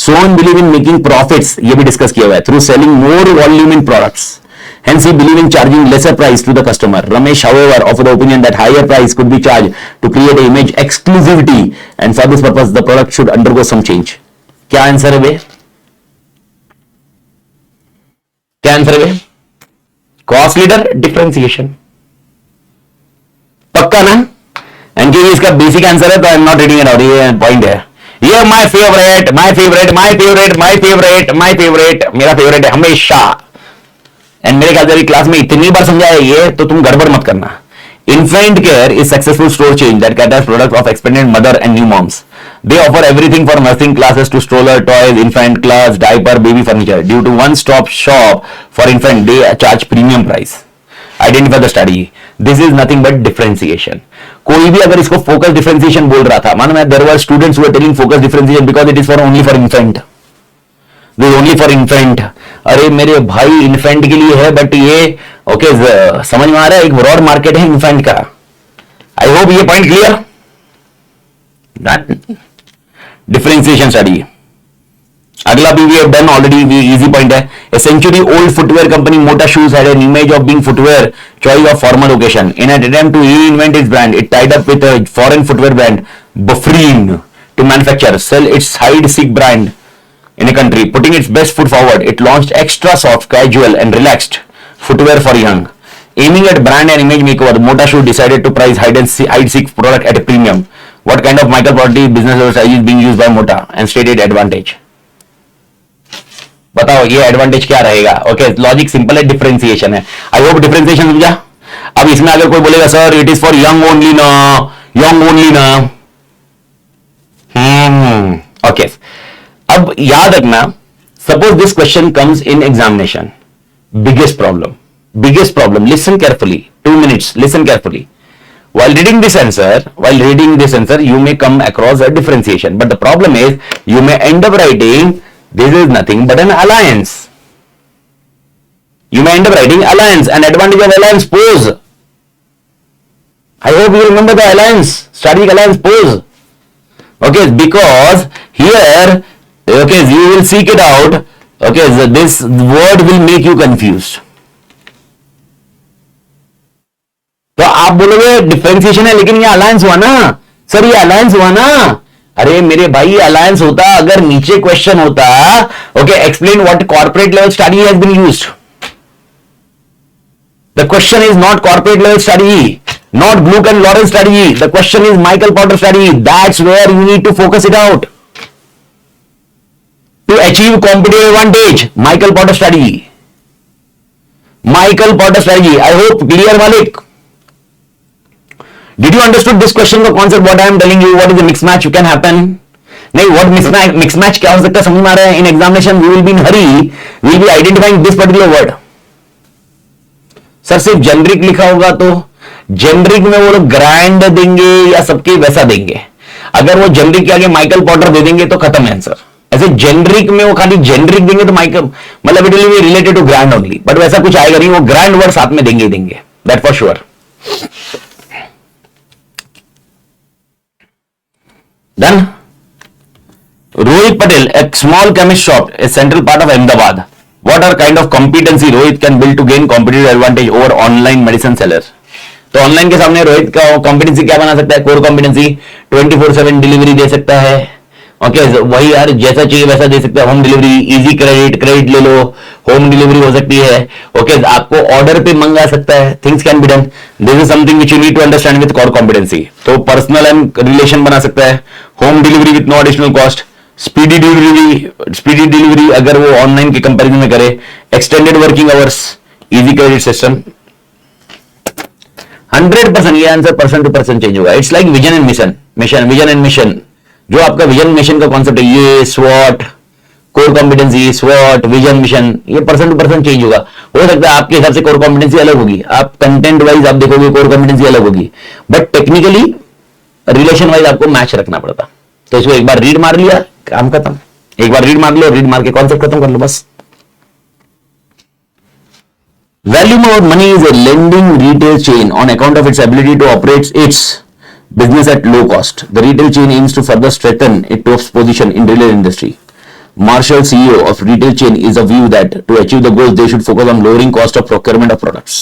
Sohan believe in making profits, ये भी डिस्कस किया हुआ है, through selling more volume in products. Hence he believe in charging lesser price to the customer. Ramesh, however, offer the opinion that higher price could be charged to create a image exclusivity, and for this purpose the product should undergo some change. क्या answer है बे? क्या answer है बे? Cost leader, differentiation. पक्का ना? And क्योंकि इसका basic answer है तो आई am not reading it out. ये पॉइंट है. ये my favourite, my favourite, my favourite, my favourite, my favourite, मेरा फेवरेट है हमेशा. एंड मेरे ख्याल से क्लास में इतनी बार समझाया ये, तो तुम गड़बड़ मत करना. Infant Care is successful store chain that caters products of expectant mother and new moms. They offer everything from nursing classes to stroller, toys, infant clothes, diaper, baby furniture. Due to one-stop shop for infant, they charge premium price. Identify the strategy. This is nothing but differentiation. कोई भी अगर इसको focus differentiation बोल रहा था, मानो मैं there were students who were telling focus differentiation because it is for only for infant. This is only for infant. अरे मेरे भाई infant के लिए है, बट ये ओके समझ में आ रहा है, एक ब्रॉड मार्केट है infant का. आई होप ये पॉइंट क्लियर. Differentiation study. अगला भी we have done already, easy point है. A century old footwear company Mota Shoes had an image of being footwear choice of formal occasion. In an attempt to reinvent its brand, it tied up with a foreign footwear brand Bufreen to manufacture, sell its hide-seek brand in a country. Putting its best foot forward, it launched extra soft, casual and relaxed footwear for young. Aiming at brand and image makeover, Mota Shoes decided to price hide-seek product at a premium. What kind of Michael property business strategy is being used by Mota and stated advantage? बताओ ये advantage क्या रहेगा. Okay, logic simple है, differentiation है. I hope differentiation समझा. अब इसमें अगर कोई बोलेगा sir it is for young only ना, यंग ओनली ना. ओके, अब याद रखना, suppose this question comes in examination. Biggest problem, listen carefully, 2 minutes, listen carefully. While reading this answer, you may come across a differentiation, but the problem is you may end up writing this is nothing but an alliance. You may end up writing alliance, an advantage of alliance pose. I hope you remember the alliance, strategic alliance pose. Okay, because here, okay, you will seek it out. Okay, so this word will make you confused. तो आप बोलोगे differentiation है लेकिन ये alliance हुआ ना sir, ये alliance हुआ ना. अरे मेरे भाई अलायंस होता अगर नीचे क्वेश्चन होता okay, explain what corporate level study has been used. The question is not corporate level study, not Blook and Lawrence study. The question is Michael Porter study. That's where you need to focus it out to achieve competitive advantage. Michael Porter study, Michael Porter study. I hope clear मालिक. Did you understood this question, the concept what I am telling you? What is a mix match can happen? नहीं, what mix match क्या हो सकता है समझ में आ रहा है. In examination we will be in hurry, we will be identifying this particular word. Sir सिर्फ जेनरिक लिखा होगा तो जेनरिक में वो लोग ग्रैंड देंगे या सबके वैसा देंगे. अगर वो जेनरिक के आगे माइकल पॉटर दे देंगे तो खत्म है आंसर। ऐसे जेनरिक में वो खाली जेनरिक देंगे तो माइकल मतलब it will be related to grand only, but वैसा कुछ आएगा नहीं, वो ग्रैंड वर्ड साथ में देंगे ही देंगे, that for sure. Done. Rohit Patel, a small chemist shop, a central part of Ahmedabad. What are kind of competency Rohit can build to gain competitive advantage over online medicine seller? तो online के सामने रोहित का competency क्या बना सकता है? Core competency 24/7 delivery दे सकता है। ओके वही यार जैसा चाहिए वैसा दे सकता है। होम डिलीवरी, इजी क्रेडिट ले लो, होम डिलीवरी हो सकती है। ओके आपको ऑर्डर पे मंगा सकता है, things can be done. This is something which you need to understand with core competency. तो पर्सनल एंड रिलेशन बना सकता है, home delivery with no additional cost, speedy delivery अगर वो ऑनलाइन के कंपैरिजन में करे, extended working hours, easy credit system. 100% ये answer person to person change होगा। It's like vision and mission. जो आपका विजन मिशन का कॉन्सेप्ट है, ये स्वॉट, कोर कॉम्पिटेंसी, स्वॉट, विजन, मिशन, ये पर्सन टू पर्सन चेंज होगा। हो सकता है आपके हिसाब से कोर कॉम्पिटेंसी अलग होगी, आप कंटेंट वाइज आप देखोगे कोर कॉम्पिटेंसी अलग होगी, बट टेक्निकली रिलेशन वाइज आपको मैच रखना पड़ता। तो इसको एक बार रीड मार लिया, काम खत्म। एक बार रीड मार लो, रीड मार के कॉन्सेप्ट खत्म कर लो बस। Volume of money is a lending retail chain on account of its ability to operate its business at low cost. The retail chain aims to further strengthen its position in retail industry. Marshall, CEO of retail chain, is of view that to achieve the goals, they should focus on lowering cost of procurement of products.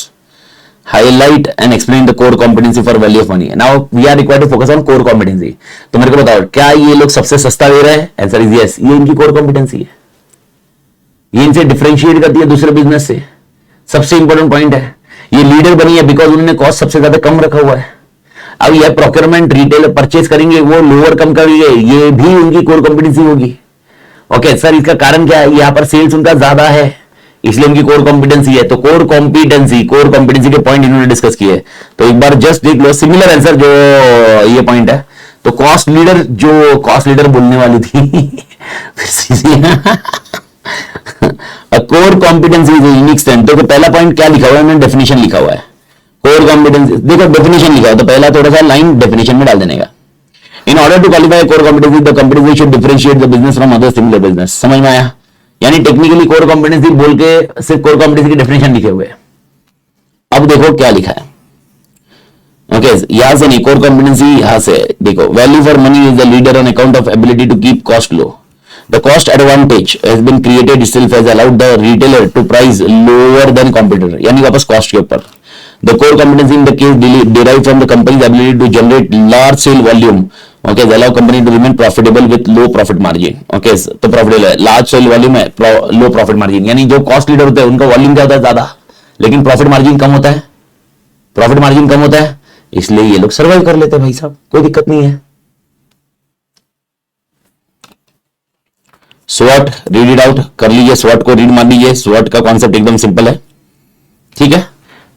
Highlight and explain the core competency for value of money. Now we are required to focus on core competency. तो मेरे को बताओ क्या ये लोग सबसे सस्ता दे रहे हैं? आंसर इज यस, ये इनकी कोर कॉम्पिटेंसी है, ये इनसे डिफरेंशिएट करती है दूसरे बिजनेस से। सबसे इंपॉर्टेंट पॉइंट है, ये लीडर बनी है बिकॉज उन्होंने कॉस्ट सबसे ज्यादा कम रखा हुआ है। अब ये प्रोक्योरमेंट रिटेल परचेज करेंगे, वो लोअर कम करेंगे, ये भी उनकी कोर कॉम्पिटेंसी होगी। ओके सर इसका कारण क्या है? यहाँ पर सेल्स उनका ज्यादा है इसलिए उनकी कोर कॉम्पिटेंसी है। तो कोर कॉम्पिटेंसी के पॉइंट इन्होंने डिस्कस किए, तो एक बार जस्ट देख लो सिमिलर आंसर जो ये पॉइंट है। तो कॉस्ट लीडर बोलने वाली थी core competency is unique strength. देखो पहला पॉइंट क्या लिखा हुआ है, मैंने डेफिनेशन लिखा हुआ है कोर कॉम्पिटेंसी। देखो डेफिनेशन लिखा हुआ तो पहला थोड़ा सा लाइन डेफिनेशन में डाल देने का। In order to qualify core competency the company should differentiate the business from other similar business. समझ में आया? यानी टेक्निकली कोर कॉम्पिटेंसी बोल के सिर्फ कोर कॉम्पिटेंसी की डेफिनेशन लिखे हुए। अब देखो क्या लिखा है। ओके यहां से नहीं, कोर कॉम्पिटेंसी यहां से देखो, value for money is the leader on account of ability to keep cost low. The cost advantage has been created itself has allowed the retailer to price lower than competitor. यानी वापस cost के ऊपर। The core competency in the case derived from the company's ability to generate large sale volume. Okay, allow company to remain profitable with low profit margin. Okay, तो profitable है, large sale volume है, low profit margin। यानी जो cost leader होते हैं उनका volume क्या होता है ज्यादा, लेकिन profit margin कम होता है, इसलिए ये लोग सर्वाइव कर लेते हैं भाई साहब, कोई दिक्कत नहीं है। स्वॉट रीड इट आउट कर लीजिए, स्वॉट को रीड मार लीजिए। स्वॉट का कॉन्सेप्ट एकदम सिंपल है, ठीक है।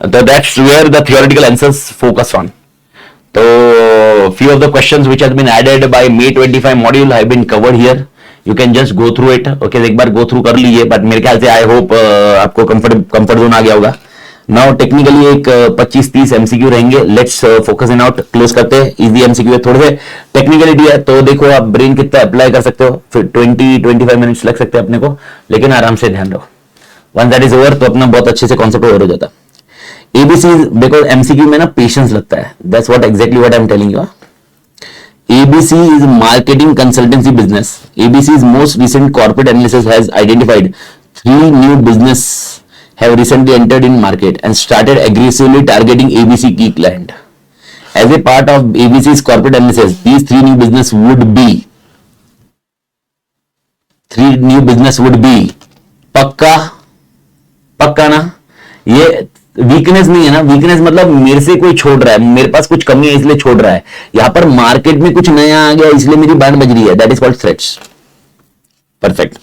तो that's where the theoretical answers focus on. तो few of the questions which has been added by May 25 module have been covered here. You can just go through it. Okay, एक बार go through कर लीजिए, but मेरे ख्याल से I hope आपको comfort zone आ गया होगा। नाउ टेक्निकली एक 25-30 एमसीक्यू रहेंगे। Let's focus in out, close करते हैं। इजी एमसीक्यू है, थोड़े से टेक्निकलिटी है, तो देखो आप ब्रेन कितना अप्लाई कर सकते हो। फिर 20-25 मिनट्स लग सकते हैं अपने को, लेकिन आराम से ध्यान रहो। वन दैट इज ओवर तो अपना बहुत अच्छे से कॉन्सेप्ट ओवर हो जाता है। एबीसी बिकॉज एमसीक्यू में ना पेशेंस लगता है, that's what exactly what I am telling you. ABC is marketing consultancy business. ABC's most recent corporate analysis has identified 3 new business have recently entered in market and started aggressively targeting ABC key client. As a part of ABC's corporate analysis, these 3 new business would be पक्का ना, ये weakness नहीं है ना। Weakness मतलब मेरे से कोई छोड़ रहा है, मेरे पास कुछ कमी है इसलिए छोड़ रहा है। यहां पर मार्केट में कुछ नया आ गया इसलिए मेरी बैंड बज रही है, that is called threats. Perfect.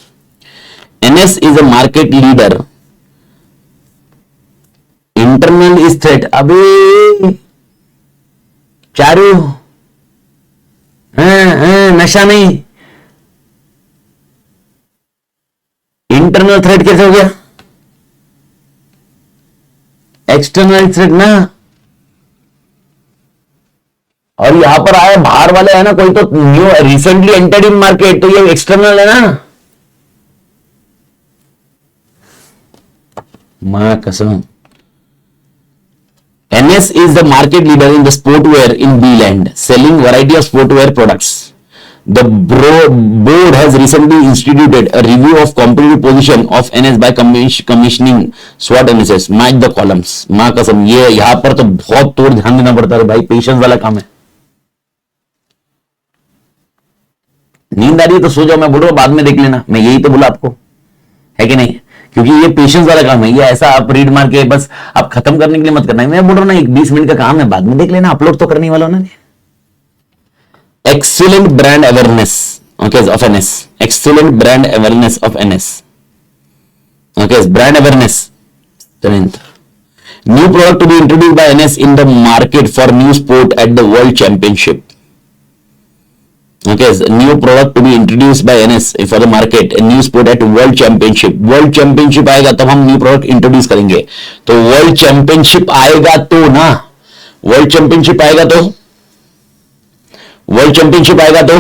NS is a market leader, internal is threat. अबे चारू नशा नहीं, इंटरनल थ्रेट कैसे हो गया? एक्सटर्नल थ्रेट ना, और यहां पर आए बाहर वाले है ना, कोई तो new recently entered in market, तो ये एक्सटर्नल है ना, मां कसम। NS is the market leader in the sportwear in B-Land, selling variety of sportwear products. The board has recently instituted a review of competitive position of NS by commissioning SWOT analysis. Match the columns. मां कसम, ये यहां पर तो बहुत तोड़ ध्यान देना पड़ता है भाई, पेशेंस वाला काम है। नींद आ रही है तो सो जाओ, मैं बोल रहा हूं बाद में देख लेना, मैं यही तो बोला आपको, है कि नहीं? क्योंकि ये पेशेंस वाला काम है, ये ऐसा आप रीड मार के बस आप खत्म करने के लिए मत करना है। मैं बोल रहा हूं ना, एक 20 मिनट का काम है, बाद में देख लेना, अपलोड तो करने वाला ना। Excellent brand awareness of NS, excellent brand awareness of NS, brand awareness strength. New product to be introduced by NS in the market for new sport at the world championship. Okay, new product to be introduced by NS for the market, a new sport at World Championship. World Championship आएगा तब हम new product introduce करेंगे। तो World Championship आएगा तो ना, World Championship आएगा तो, World Championship आएगा तो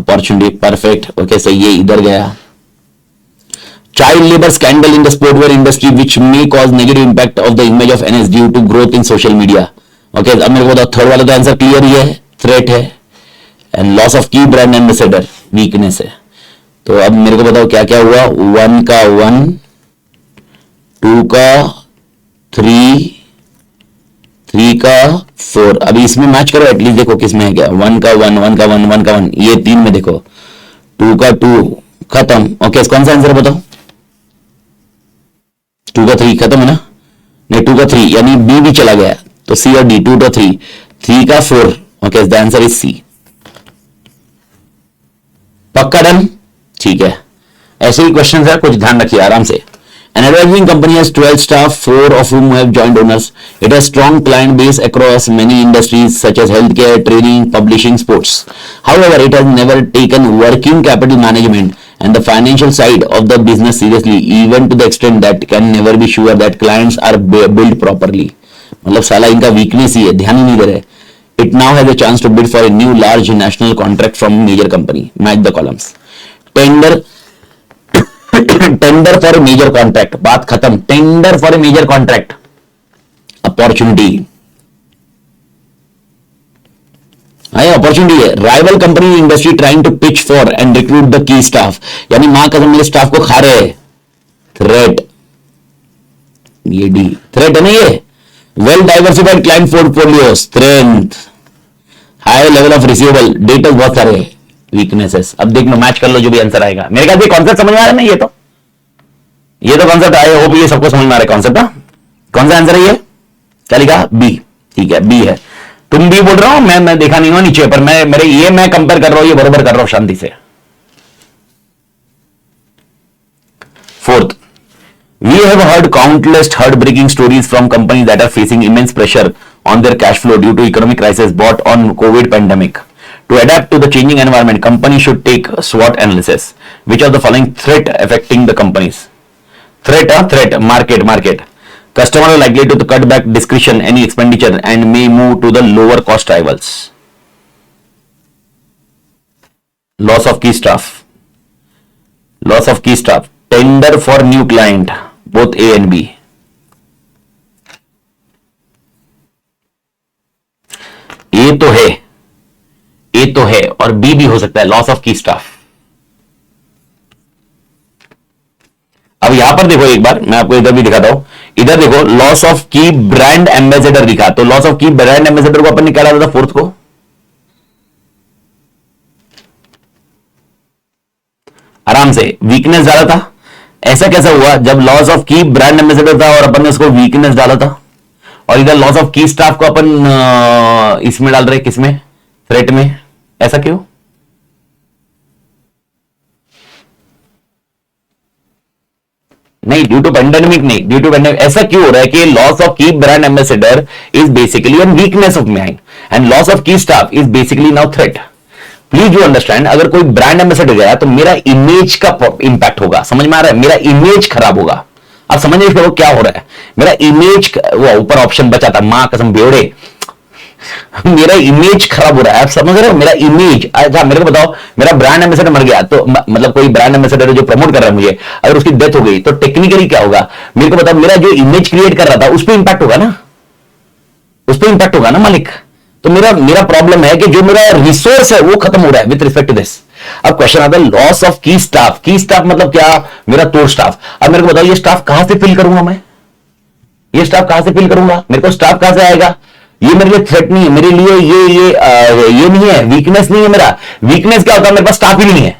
opportunity, perfect, okay, सही है, इधर गया। Child labor scandal in the sportwear industry which may cause negative impact of the image of NS due to growth in social media. Okay, अब मेरे को बताओ, थर्ड वाला तो आंसर क्लियर ही है, थ्रेट है, and loss of key brand ambassador weakness है। तो अब मेरे को बताओ क्या क्या हुआ, 1 का 1, 2 का 3, 3 का 4। अभी इसमें मैच करो एटलीस्ट, देखो किसमें है क्या, 1 का 1, 1 का 1, 1 का 1, ये 3 में देखो, 2 का 2 खत्म। ओके, कौन सा आंसर बताओ, 2 का 3 खत्म है ना, नहीं 2 का 3 यानी बी भी चला गया, तो सी और डी, 2 का 3, 3 का 4। Okay, the answer is C. पक्का डन, ठीक है। ऐसे ही क्वेश्चन है, कुछ ध्यान रखिए आराम से। An advertising company has 12 staff, 4 of whom have joined owners. It has strong client base across many industries such as healthcare, training, publishing, sports. However, it has never taken working capital management and the financial side of the business seriously, even to the extent that can never be sure that clients are billed properly. मतलब साला इनका weakness ही है, ध्यान ही नहीं दे रहे। It now has a chance to bid for a new large national contract from major company. Match the columns. Tender for a major contract. बात खत्म। Tender for a major contract. Opportunity. Opportunity है। Rival company industry trying to pitch for and recruit the key staff, यानी मां कसम मेरे staff को खा रहे हैं। थ्रेट, ये डी थ्रेट है ना ये। Well diversified client portfolio, strength, high level of receivable, data बहुत सारे, वीकनेसेस। अब देख लो, मैच कर लो जो भी आंसर आएगा। मेरे ख्याल से कॉन्सेप्ट समझ में आ रहा है ना, ये तो कॉन्सेप्ट आया, होप ये सबको समझ में आ रहा है कॉन्सेप्ट। कौन सा आंसर है ये, क्या लिखा, बी, ठीक है बी है। तुम भी बोल रहा हूं, मैं देखा नहीं हूं नीचे, पर मैं कंपेयर कर रहा हूं, ये बरोबर कर रहा हूं शांति से। Fourth, we have heard countless heartbreaking stories from companies that are facing immense pressure on their cash flow due to economic crisis brought on COVID pandemic. To adapt to the changing environment, companies should take SWOT analysis. Which of the following threat affecting the companies? Threat, market. Customers are likely to cut back discretion, any expenditure and may move to the lower cost rivals. Loss of key staff. Tender for new client, both A and B. ए तो है और B भी हो सकता है, loss of key staff. अब यहां पर देखो एक बार, मैं आपको इधर भी दिखाता हूं। इधर देखो, loss of key brand ambassador दिखा, तो loss of key brand ambassador को अपन निकाला था फोर्थ को, आराम से। वीकनेस डाला था, ऐसा कैसा हुआ जब loss of key brand ambassador था और अपन ने उसको वीकनेस डाला था, और इधर लॉस ऑफ की स्टाफ को अपन इसमें डाल रहे, किसमें, थ्रेट में। ऐसा क्यों? नहीं, ड्यू टू पेंडेमिक नहीं, ड्यू टू पेंडेमिक। ऐसा क्यों हो रहा है कि loss of key brand ambassador is basically an weakness of mind and loss of key staff is basically now threat. Please you understand, अगर कोई ब्रांड एम्बेसडर गया तो मेरा इमेज का इंपैक्ट होगा, समझ में आ रहा है, मेरा इमेज खराब होगा। आप समझ नहीं क्या हो रहा है, मेरा इमेज। वो ऊपर ऑप्शन बचा था, मां कसम बेवड़े, मेरा इमेज खराब हो रहा है, आप समझ रहे हो, मेरा इमेज। अच्छा मेरे को बताओ, मेरा ब्रांड एम्बेसडर मर गया तो मतलब कोई ब्रांड एम्बेसडर जो प्रमोट कर रहा है मुझे, अगर उसकी डेथ हो गई तो टेक्निकली क्या होगा, मेरे को बताओ, मेरा जो इमेज क्रिएट कर रहा था उस पर इंपैक्ट होगा ना, उस पर इंपैक्ट होगा ना मालिक। तो मेरा मेरा प्रॉब्लम है कि जो मेरा रिसोर्स है वो खत्म हो रहा है विद रिस्पेक्ट टू दिस। अब क्वेश्चन आता है लॉस ऑफ की स्टाफ। की स्टाफ मतलब क्या, मेरा तोड़ स्टाफ। अब मेरे को बताओ ये स्टाफ कहां से फिल करूंगा मैं, ये स्टाफ कहां से फिल करूंगा, मेरे को स्टाफ कहां से आएगा। ये मेरे लिए थ्रेट नहीं है, मेरे लिए ये नहीं है, वीकनेस नहीं है। मेरा वीकनेस क्या होता है, मेरे पास स्टाफ ही नहीं है।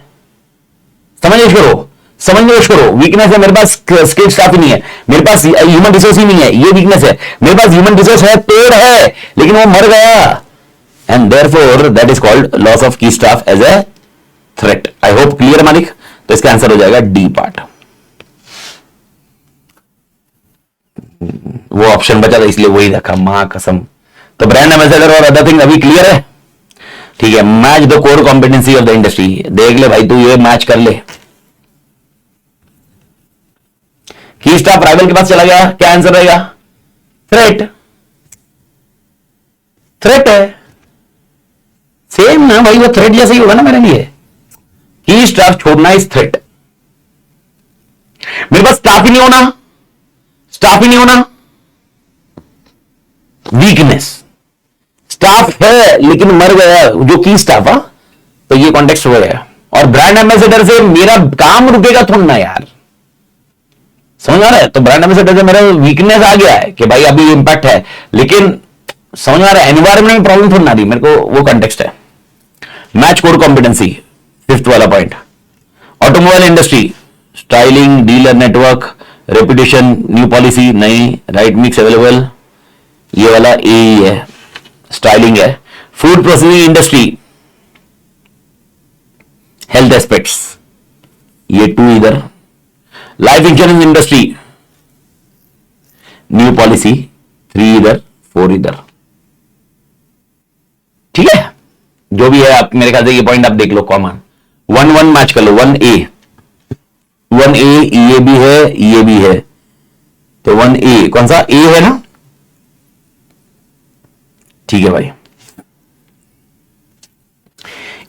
समझ करो, समझ करो, वीकनेस है मेरे पास स्किल स्टाफ ही नहीं है, मेरे पास ह्यूमन रिसोर्स ही नहीं है, ये वीकनेस है। मेरे पास ह्यूमन रिसोर्स है, पेड़ है, लेकिन वो मर गया, and therefore that is called loss of key staff as a threat. I hope clear मालिक। तो इसका आंसर हो जाएगा डी पार्ट। वो ऑप्शन बचा था इसलिए वही रखा, मां कसम। तो ब्रांड एम्बेसडर और अदर थिंग अभी क्लियर है, ठीक है। Match the core competency of the industry, देख ले भाई तू, ये मैच कर ले। की स्टाफ राइवल के पास चला गया, क्या आंसर रहेगा, थ्रेट। थ्रेट है, सेम ना भाई, वो थ्रेट जैसा ही होगा ना मेरे लिए। की स्टाफ छोड़ना इज थ्रेट। मेरे पास स्टाफ ही नहीं होना, स्टाफ ही नहीं होना, वीकनेस। स्टाफ है लेकिन मर गया जो की स्टाफ, तो ये कॉन्टेक्स्ट हो गया। और ब्रांड एम्बेसडर से मेरा काम रुकेगा थोड़ा ना यार, समझ आ रहा है। तो ब्रांड एम्बेसडर से मेरा वीकनेस आ गया है कि भाई अभी इंपैक्ट है, लेकिन समझ आ रहा है एनवायरमेंट में प्रॉब्लम थोड़ी ना दी मेरे को, वो कॉन्टेक्स्ट है। मैच कोर कॉम्पिटेंसी, फिफ्थ वाला point. Automobile industry, styling, dealer network, reputation, new policy नहीं, राइट मिक्स अवेलेबल, ये वाला ए ही है, स्टाइलिंग है। Food processing industry, health aspects, ये 2 इधर। Life insurance industry, new policy, 3 इधर, 4 इधर, ठीक है। जो भी है आप मेरे ख्याल से ये पॉइंट आप देख लो कॉमन, 1-1 मैच कर लो। 1A, 1A, ये भी है, ये भी है, तो 1A कौन सा ए है ना, ठीक है भाई।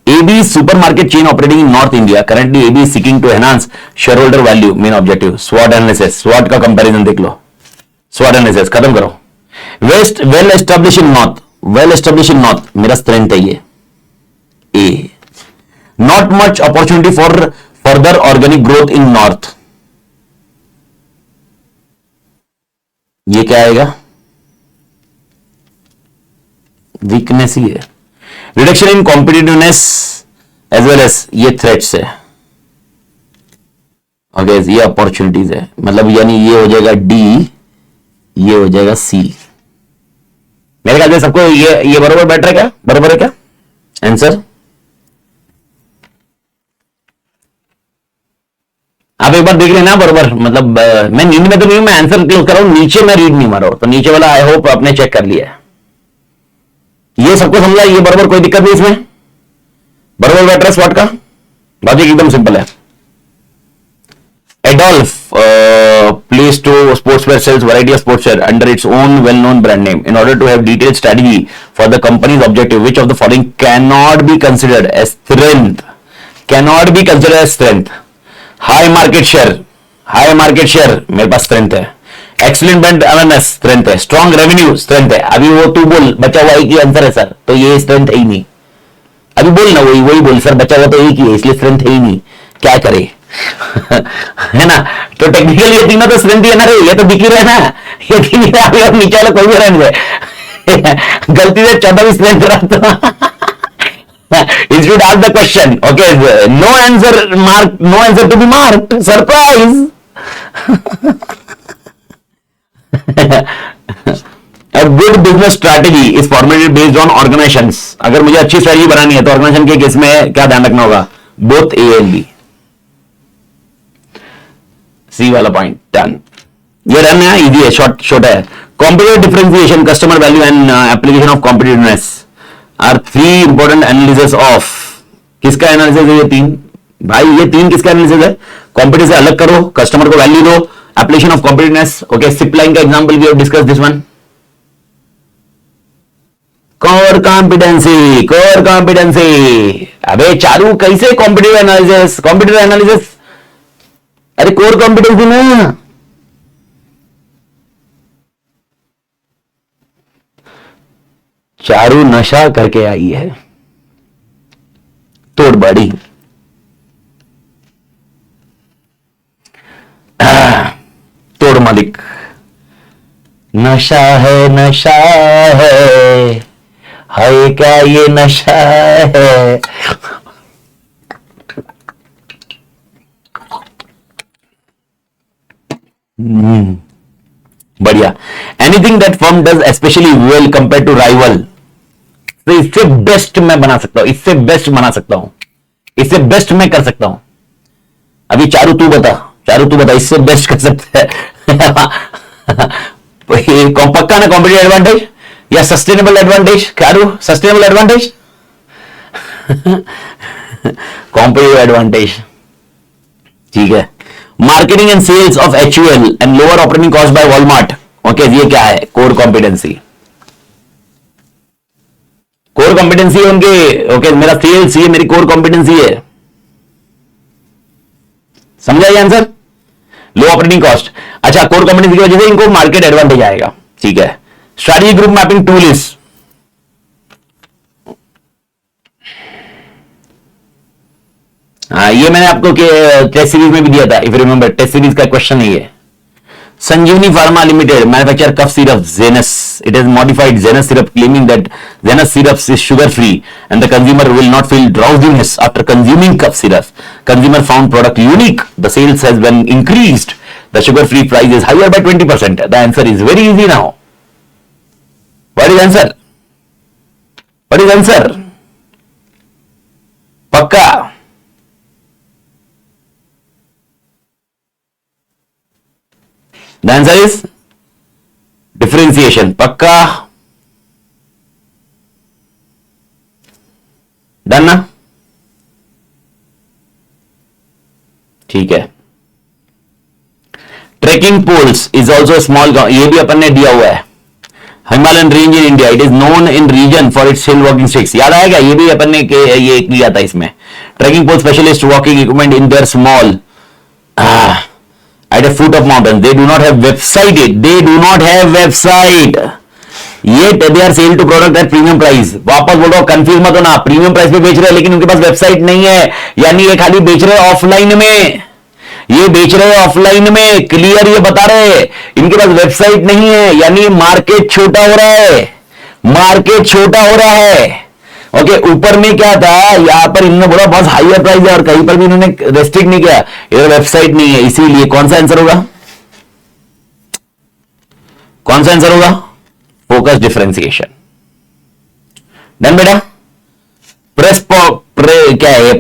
AB supermarket chain operating in North India. Currently, AB is seeking to enhance shareholder value. Main objective. SWOT analysis. SWOT का comparison देख लो. SWOT analysis खत्म करो. West well established in North. Well established in North. मेरा strength है ये. A. Not much opportunity for further organic growth in North. ये क्या आएगा? Weakness ही है. Reduction in competitiveness as well as ये थ्रेट्स है, ओके, ये अपॉर्चुनिटीज है, मतलब यानी ये हो जाएगा डी, ये हो जाएगा सी। मेरे ख्याल से सबको ये बराबर बैठ रहा है क्या, बराबर है क्या आंसर? आप एक बार देख लेना बराबर, मतलब मैं नींद में तो नहीं हूं, मैं आंसर क्लोज कर रहा हूं, नीचे मैं रीड नहीं मारा हूं, तो नीचे वाला आई होप आपने चेक कर लिया है। ये सबको समझा, ये बराबर, कोई दिक्कत नहीं इसमें, बराबर बैठ रहा है SWOT का लॉजिक एकदम सिंपल है। Adolf plays to sportswear sells variety of sportswear under its own well-known brand name. In order to have detailed strategy for the company's objective, which of the following cannot be considered as strength? Cannot be considered as strength. High market share, high market share मेरे पास strength है। Excellent brand awareness strength है। Strong revenue strength है। अभी वो तू बोल, बचा हुआ एक ही आंसर है सर, तो ये strength है ही नहीं। अभी बोल ना, वही बोल सर, बचा हुआ तो एक ही है, इसलिए स्ट्रेंथ है ही नहीं, क्या करे है ना। तो टेक्निकली ये तीनों तो स्ट्रेंथ ही है ना रे, ये तो दिख ही रहा है ना, ये तीन ही रहा और नीचे वाला कोई भी रहने दे गलती से 14 स्ट्रेंथ रहा तो institute ask the question, okay, no answer mark, no answer to be marked, surprise A good business strategy is formulated based on organizations. अगर मुझे अच्छी स्ट्रेटजी बनानी है तो ऑर्गेनाइजेशन के केस में क्या ध्यान रखना होगा, both A and B। C वाला पॉइंट डन। ये रन है, इजी है, शॉर्ट है। Competitive differentiation, customer value and application of competitiveness are 3 important analysis of, किसका एनालिसिस है ये 3 भाई, ये 3 किसका एनालिसिस है? कॉम्पिटिटिव से अलग करो, कस्टमर को वैल्यू दो, application of competitiveness, okay. Sip line का example we have discuss this one. Core competency, core competency. अबे चारू कैसे कॉम्पिटिटिव एनालिसिस, कॉम्पिटिटिव एनालिसिस, अरे कोर कॉम्पिटेंसी ना। चारू नशा करके आई है, तोड़ बड़ी। तोड़ मालिक, नशा है क्या ये नशा है। बढ़िया। Anything that firm does specially well compare to rival, तो इससे बेस्ट मैं बना सकता हूं, इससे बेस्ट बना सकता हूं, इससे बेस्ट मैं कर सकता हूं। अभी चारू तू बता, चारू तू बता, इससे बेस्ट कर सकता है। पक्का ना कॉम्पिटिटिव एडवांटेज या sustainable advantage? Charu sustainable advantage, competitive advantage, ठीक है। Marketing and sales of HUL and lower operating cost by Walmart, okay, ये क्या है? कोर कॉम्पिटेंसी, कोर कॉम्पिटेंसी है उनके, ओके, मेरा सेल्स ये मेरी कोर कॉम्पिटेंसी है, समझा ये आंसर? लो ऑपरेटिंग कॉस्ट, अच्छा, कोर कॉम्पिटेंसी की वजह से इनको मार्केट एडवांटेज आएगा, ठीक है। Strategy group mapping tool is, ये मैंने आपको टेस्ट सीरीज में भी दिया था, if you remember, test series का क्वेश्चन ही है। Sanjeevani pharma limited manufacture cough syrup Zenas. It has modified Zenas syrup, claiming that Zenas syrup is sugar free and the consumer will not feel drowsiness after consuming cough syrup. Consumer found product unique. The sales has been increased. The sugar free price is higher by 20%. The answer is very easy now. What is answer? What is answer? पक्का? The answer is differentiation. पक्का? Done ना? ठीक है। Trekking poles is also small, ये भी अपन ने दिया हुआ है। Himalayan range in India, it is known in region for its hill walking sticks, याद आएगा? ये भी अपन ने ये किया था इसमें। Trekking pole specialist walking equipment in their small at a foot of mountain. They do not have website. They do not have website. Yet they are sale to product at premium price. वापस बोल रहा हूं, confuse मत होना, premium price पे बेच रहे हैं लेकिन उनके पास वेबसाइट नहीं है, यानी ये खाली बेच रहे हैं ऑफलाइन में, ये बेच रहे हैं ऑफलाइन में, क्लियर ये बता रहे हैं, इनके पास वेबसाइट नहीं है, यानी मार्केट छोटा हो रहा है, मार्केट छोटा हो रहा है। ओके, ऊपर में क्या था, यहां पर इन्होंने बोला बहुत हाईयर प्राइस है और कहीं पर भी इन्होंने रेस्ट्रिक्ट नहीं किया, इधर वेबसाइट नहीं है, इसीलिए कौन सा आंसर होगा? कौन सा आंसर होगा? Focus differentiation. डन बेटा। क्या है?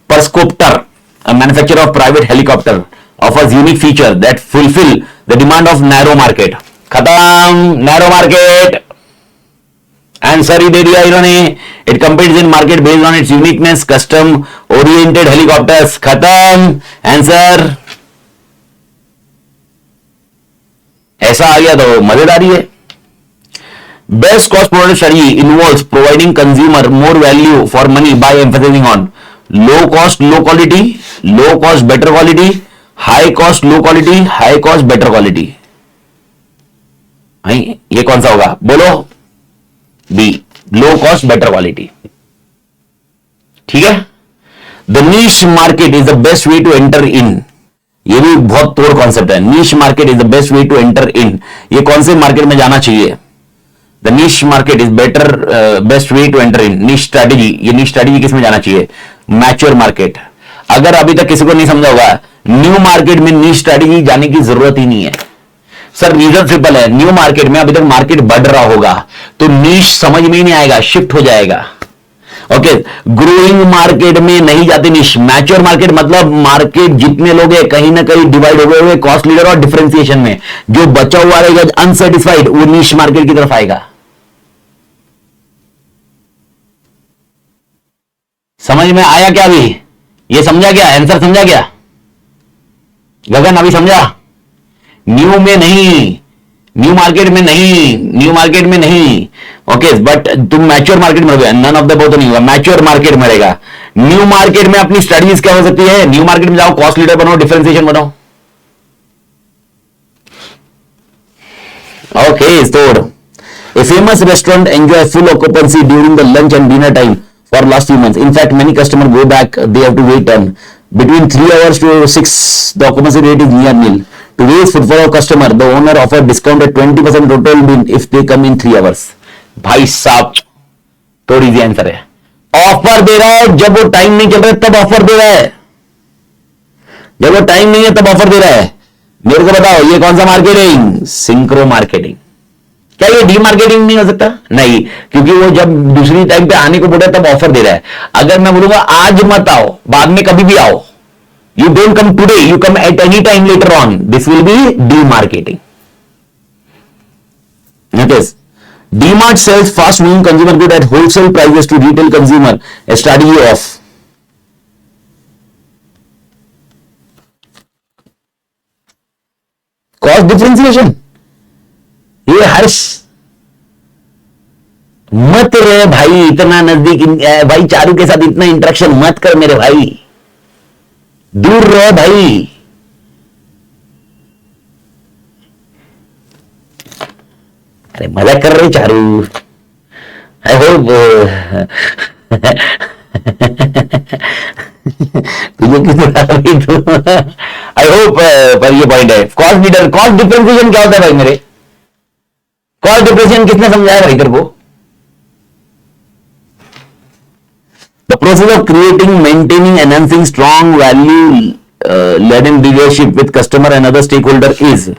Perscopter, manufacture of private helicopter, offers unique feature that fulfil the demand of narrow market. खत्म, नैरो मार्केट, आंसर ही दे दिया इन्होंने। It competes in market based on its uniqueness, custom oriented helicopters. खत्म, answer. ऐसा आ गया तो मजेदारी है। Best cost product strategy involves providing consumer more value for money by emphasising on low cost low quality, low cost better quality, high cost low quality, high cost better quality. ये कौन सा होगा? बोलो। B, low cost better quality, ठीक है। The niche market is the best way to enter in, ये भी बहुत तोड़ कॉन्सेप्ट है। Niche market is the best way to enter in, ये कौन से मार्केट में जाना चाहिए? The niche market is better best way to enter in, niche strategy, ये नीश स्ट्रैटेजी किस में जाना चाहिए? Mature market. अगर अभी तक किसी को नहीं समझा होगा, न्यू मार्केट में नीश स्ट्रैटेजी जाने की जरूरत ही नहीं है सर। रीजन सिंपल है, न्यू मार्केट में अभी तक मार्केट बढ़ रहा होगा तो नीश समझ में ही नहीं आएगा, शिफ्ट हो जाएगा। ओके, ग्रोइंग मार्केट में नहीं जाते नीश। मैच्योर मार्केट मतलब मार्केट जितने लोग हैं कहीं ना कहीं डिवाइड हो गए हुए कॉस्ट लीडर और डिफरेंशिएशन में, जो बचा हुआ रहेगा अनसेटिस्फाइड, वो नीश मार्केट की तरफ आएगा। समझ में आया क्या? अभी ये समझा क्या? आंसर समझा क्या? गगन अभी समझा? न्यू में नहीं, न्यू मार्केट में नहीं, न्यू मार्केट में नहीं, ओके, बट तुम मैच्योर मार्केट में रहोगे, नन ऑफ द बोथ नहीं होगा, मैच्योर मार्केट में रहेगा। न्यू मार्केट में अपनी स्ट्रेटजीज क्या हो सकती है, न्यू मार्केट में जाओ, कॉस्ट लीडर बनाओ, डिफरेंशिएशन बनाओ। ओके, तोड़। A famous restaurant enjoy full occupancy during the lunch and dinner time for last few months. In fact, many customers go back. They have to wait on between 3 hours to 6. The occupancy rate is near nil. To raise footfall of customer, the owner offer discount at 20% total bill if they come in 3 hours. भाई साहब, थोड़ी easy answer है। Offer दे रहा है, जब वो time नहीं चल रहा है तब ऑफर दे रहा है, जब वो टाइम नहीं है तब ऑफर दे रहा है। मेरे को बताओ ये कौन सा मार्केटिंग, सिंक्रो मार्केटिंग। क्या ये डी मार्केटिंग नहीं हो सकता? नहीं, क्योंकि वो जब दूसरी टाइम पे आने को बोल रहा है तब ऑफर दे रहा है। अगर मैं बोलूंगा आज मत आओ, बाद में कभी भी आओ, you don't come today, you come at any time later on, this will be D marketing. Notice, DMart sells fast moving consumer good at wholesale prices to retail consumer, a strategy of cost differentiation। ये हर्ष मत रहे भाई, इतना नजदीक भाई, चारू के साथ इतना इंटरेक्शन मत कर मेरे भाई, दूर रहो भाई। अरे मजाक कर रहे चारू, आई होप तुझे किस आई होप पर ये पॉइंट है। कॉस्ट लीडर, कॉस्ट डिफरेंशिएशन क्या होता है भाई मेरे? कॉस्ट डिफरेंशिएशन किसने समझाया भाई तेरे को? The process of creating, maintaining, enhancing strong value laden relationship with customer and other stakeholder is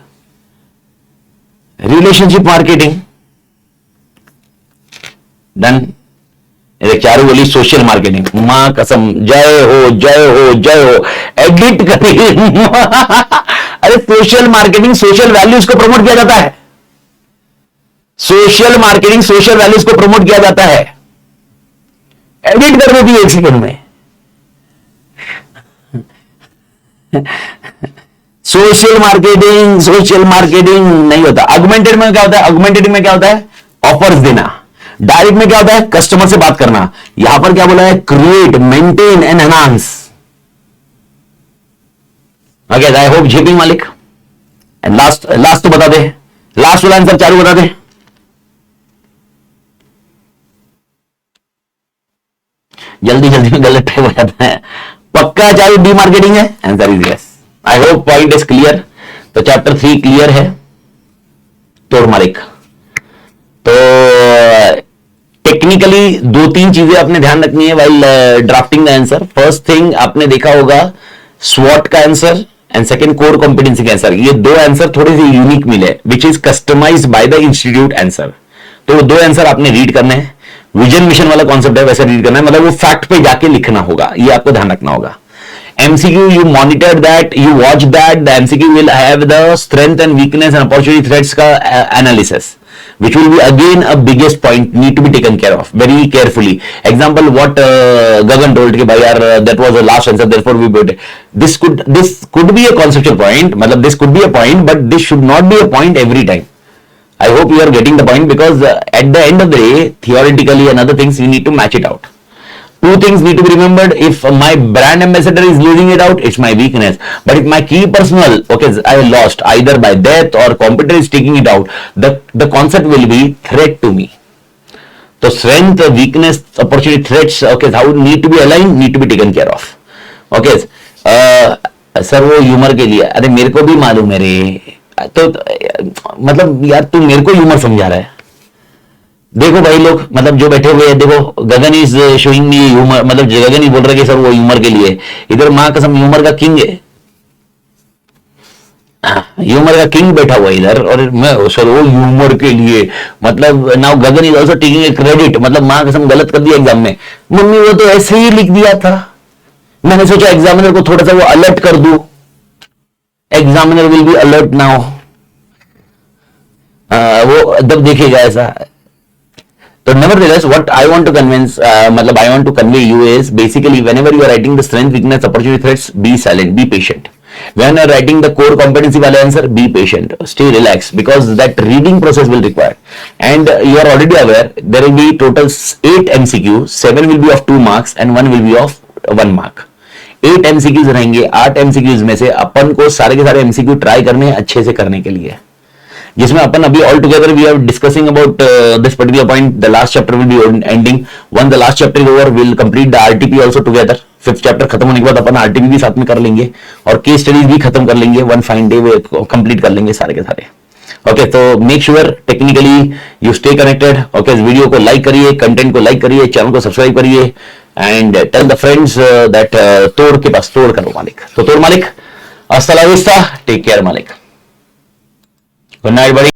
relationship marketing. Done. Charu बोली सोशल मार्केटिंग, मां कसम, जय हो जय हो जय हो, एडिट करी। अरे सोशल मार्केटिंग सोशल वैल्यूज को प्रमोट किया जाता है, सोशल मार्केटिंग सोशल वैल्यूज को प्रमोट किया जाता है। एडिट कर देती है 1 सेकंड में। सोशल मार्केटिंग नहीं होता। ऑगमेंटेड में क्या होता है? ऑगमेंटेड में क्या होता है? ऑफर्स देना। डायरेक्ट में क्या होता है? कस्टमर से बात करना। यहां पर क्या बोला है? Create, maintain and enhance. Okay, I hope JP मालिक। एंड लास्ट तो बता दे, लास्ट वाला आंसर चारू बता दे। जल्दी जल्दी में गलत टाइप हो जाता है। पक्का चारू डी मार्केटिंग है? Answer is yes. I hope point is clear. तो चैप्टर 3 क्लियर है। तोड़ मालिक। तो टेक्निकली 2-3 चीजें आपने ध्यान रखनी है while drafting the answer. First thing आपने देखा होगा स्वॉट का answer and second core competency का आंसर। ये 2 आंसर थोड़े से यूनिक मिले, which is customised by the institute answer. तो वो 2 आंसर आपने रीड करने हैं। विजन मिशन वाला कॉन्सेप्ट है, वैसे रीड करना है, मतलब वो फैक्ट पे जाके लिखना होगा, ये आपको ध्यान रखना होगा। MCQ, you monitor that, you watch that. The MCQ will have the strength and weakness and opportunity threats का analysis, which will be again a biggest point need to be taken care of very carefully. Example, what Gagan told कि भाई यार that was the last answer, therefore we put it. This could be a conceptual point, मतलब this could be a point, but this should not be a point every time. I hope you are getting the point, because at the end of the day, theoretically and other things, you need to match it out. 2 things need to be remembered. If my brand ambassador is losing it out, it's my weakness. But if my key personal, okay, I lost either by death or competitor is taking it out, the concept will be threat to me. So strength, weakness, opportunity, threats, okay, how need to be aligned, need to be taken care of. Okay, sir वो humour के लिए, अरे मेरे को भी मालूम है रे, तो मतलब यार तू मेरे को ह्यूमर समझा रहा है। देखो भाई लोग, मतलब जो बैठे हुए हैं, देखो गगन इज शोइंग मी ह्यूमर, मतलब गगन ही बोल रहा है कि सर वो ह्यूमर के लिए। इधर मां कसम ह्यूमर का किंग है, ह्यूमर का किंग बैठा हुआ है इधर, और मैं सर वो ह्यूमर के लिए, मतलब now Gagan is also taking a credit, मतलब मां कसम गलत कर दिया एग्जाम में। मम्मी वो तो ऐसे ही लिख दिया था, मैंने सोचा एग्जामिनर को थोड़ा सा वो अलर्ट कर दूं, examiner will be alert now. वो जब देखेगा ऐसा। So nevertheless, what I want to convince, मतलब I want to convey you is basically whenever you are writing the strength, weakness, opportunity, threats, be silent, be patient. When you are writing the core competency वाले answer, be patient, stay relaxed, because that reading process will require. And you are already aware there will be total 8 MCQ, 7 will be of 2 marks and 1 will be of 1 mark. 8 MCQs रहेंगे, 8 MCQs में से अपन को सारे के सारे MCQ try करने अच्छे से करने के लिए, जिसमें अपन अभी all together we are discussing about this particular point. The last chapter will be ending. Once the last chapter is over, will complete the RTP also together. 5th chapter खत्म होने के बाद अपन आरटीपी भी साथ में कर लेंगे और केस स्टडीज भी खत्म कर लेंगे. वन फाइन डे कंप्लीट कर लेंगे सारे के सारे. ओके, तो make sure technically you stay connected. Okay, इस वीडियो को लाइक करिए, कंटेंट को लाइक करिए, चैनल को सब्सक्राइब करिए and tell the friends that तोड़ के पास तोड़ करो मालिक. तो तोड़ मालिक, अस्सलाम वालेकुम, टेक केयर मालिक, गुड नाइट बड़ी.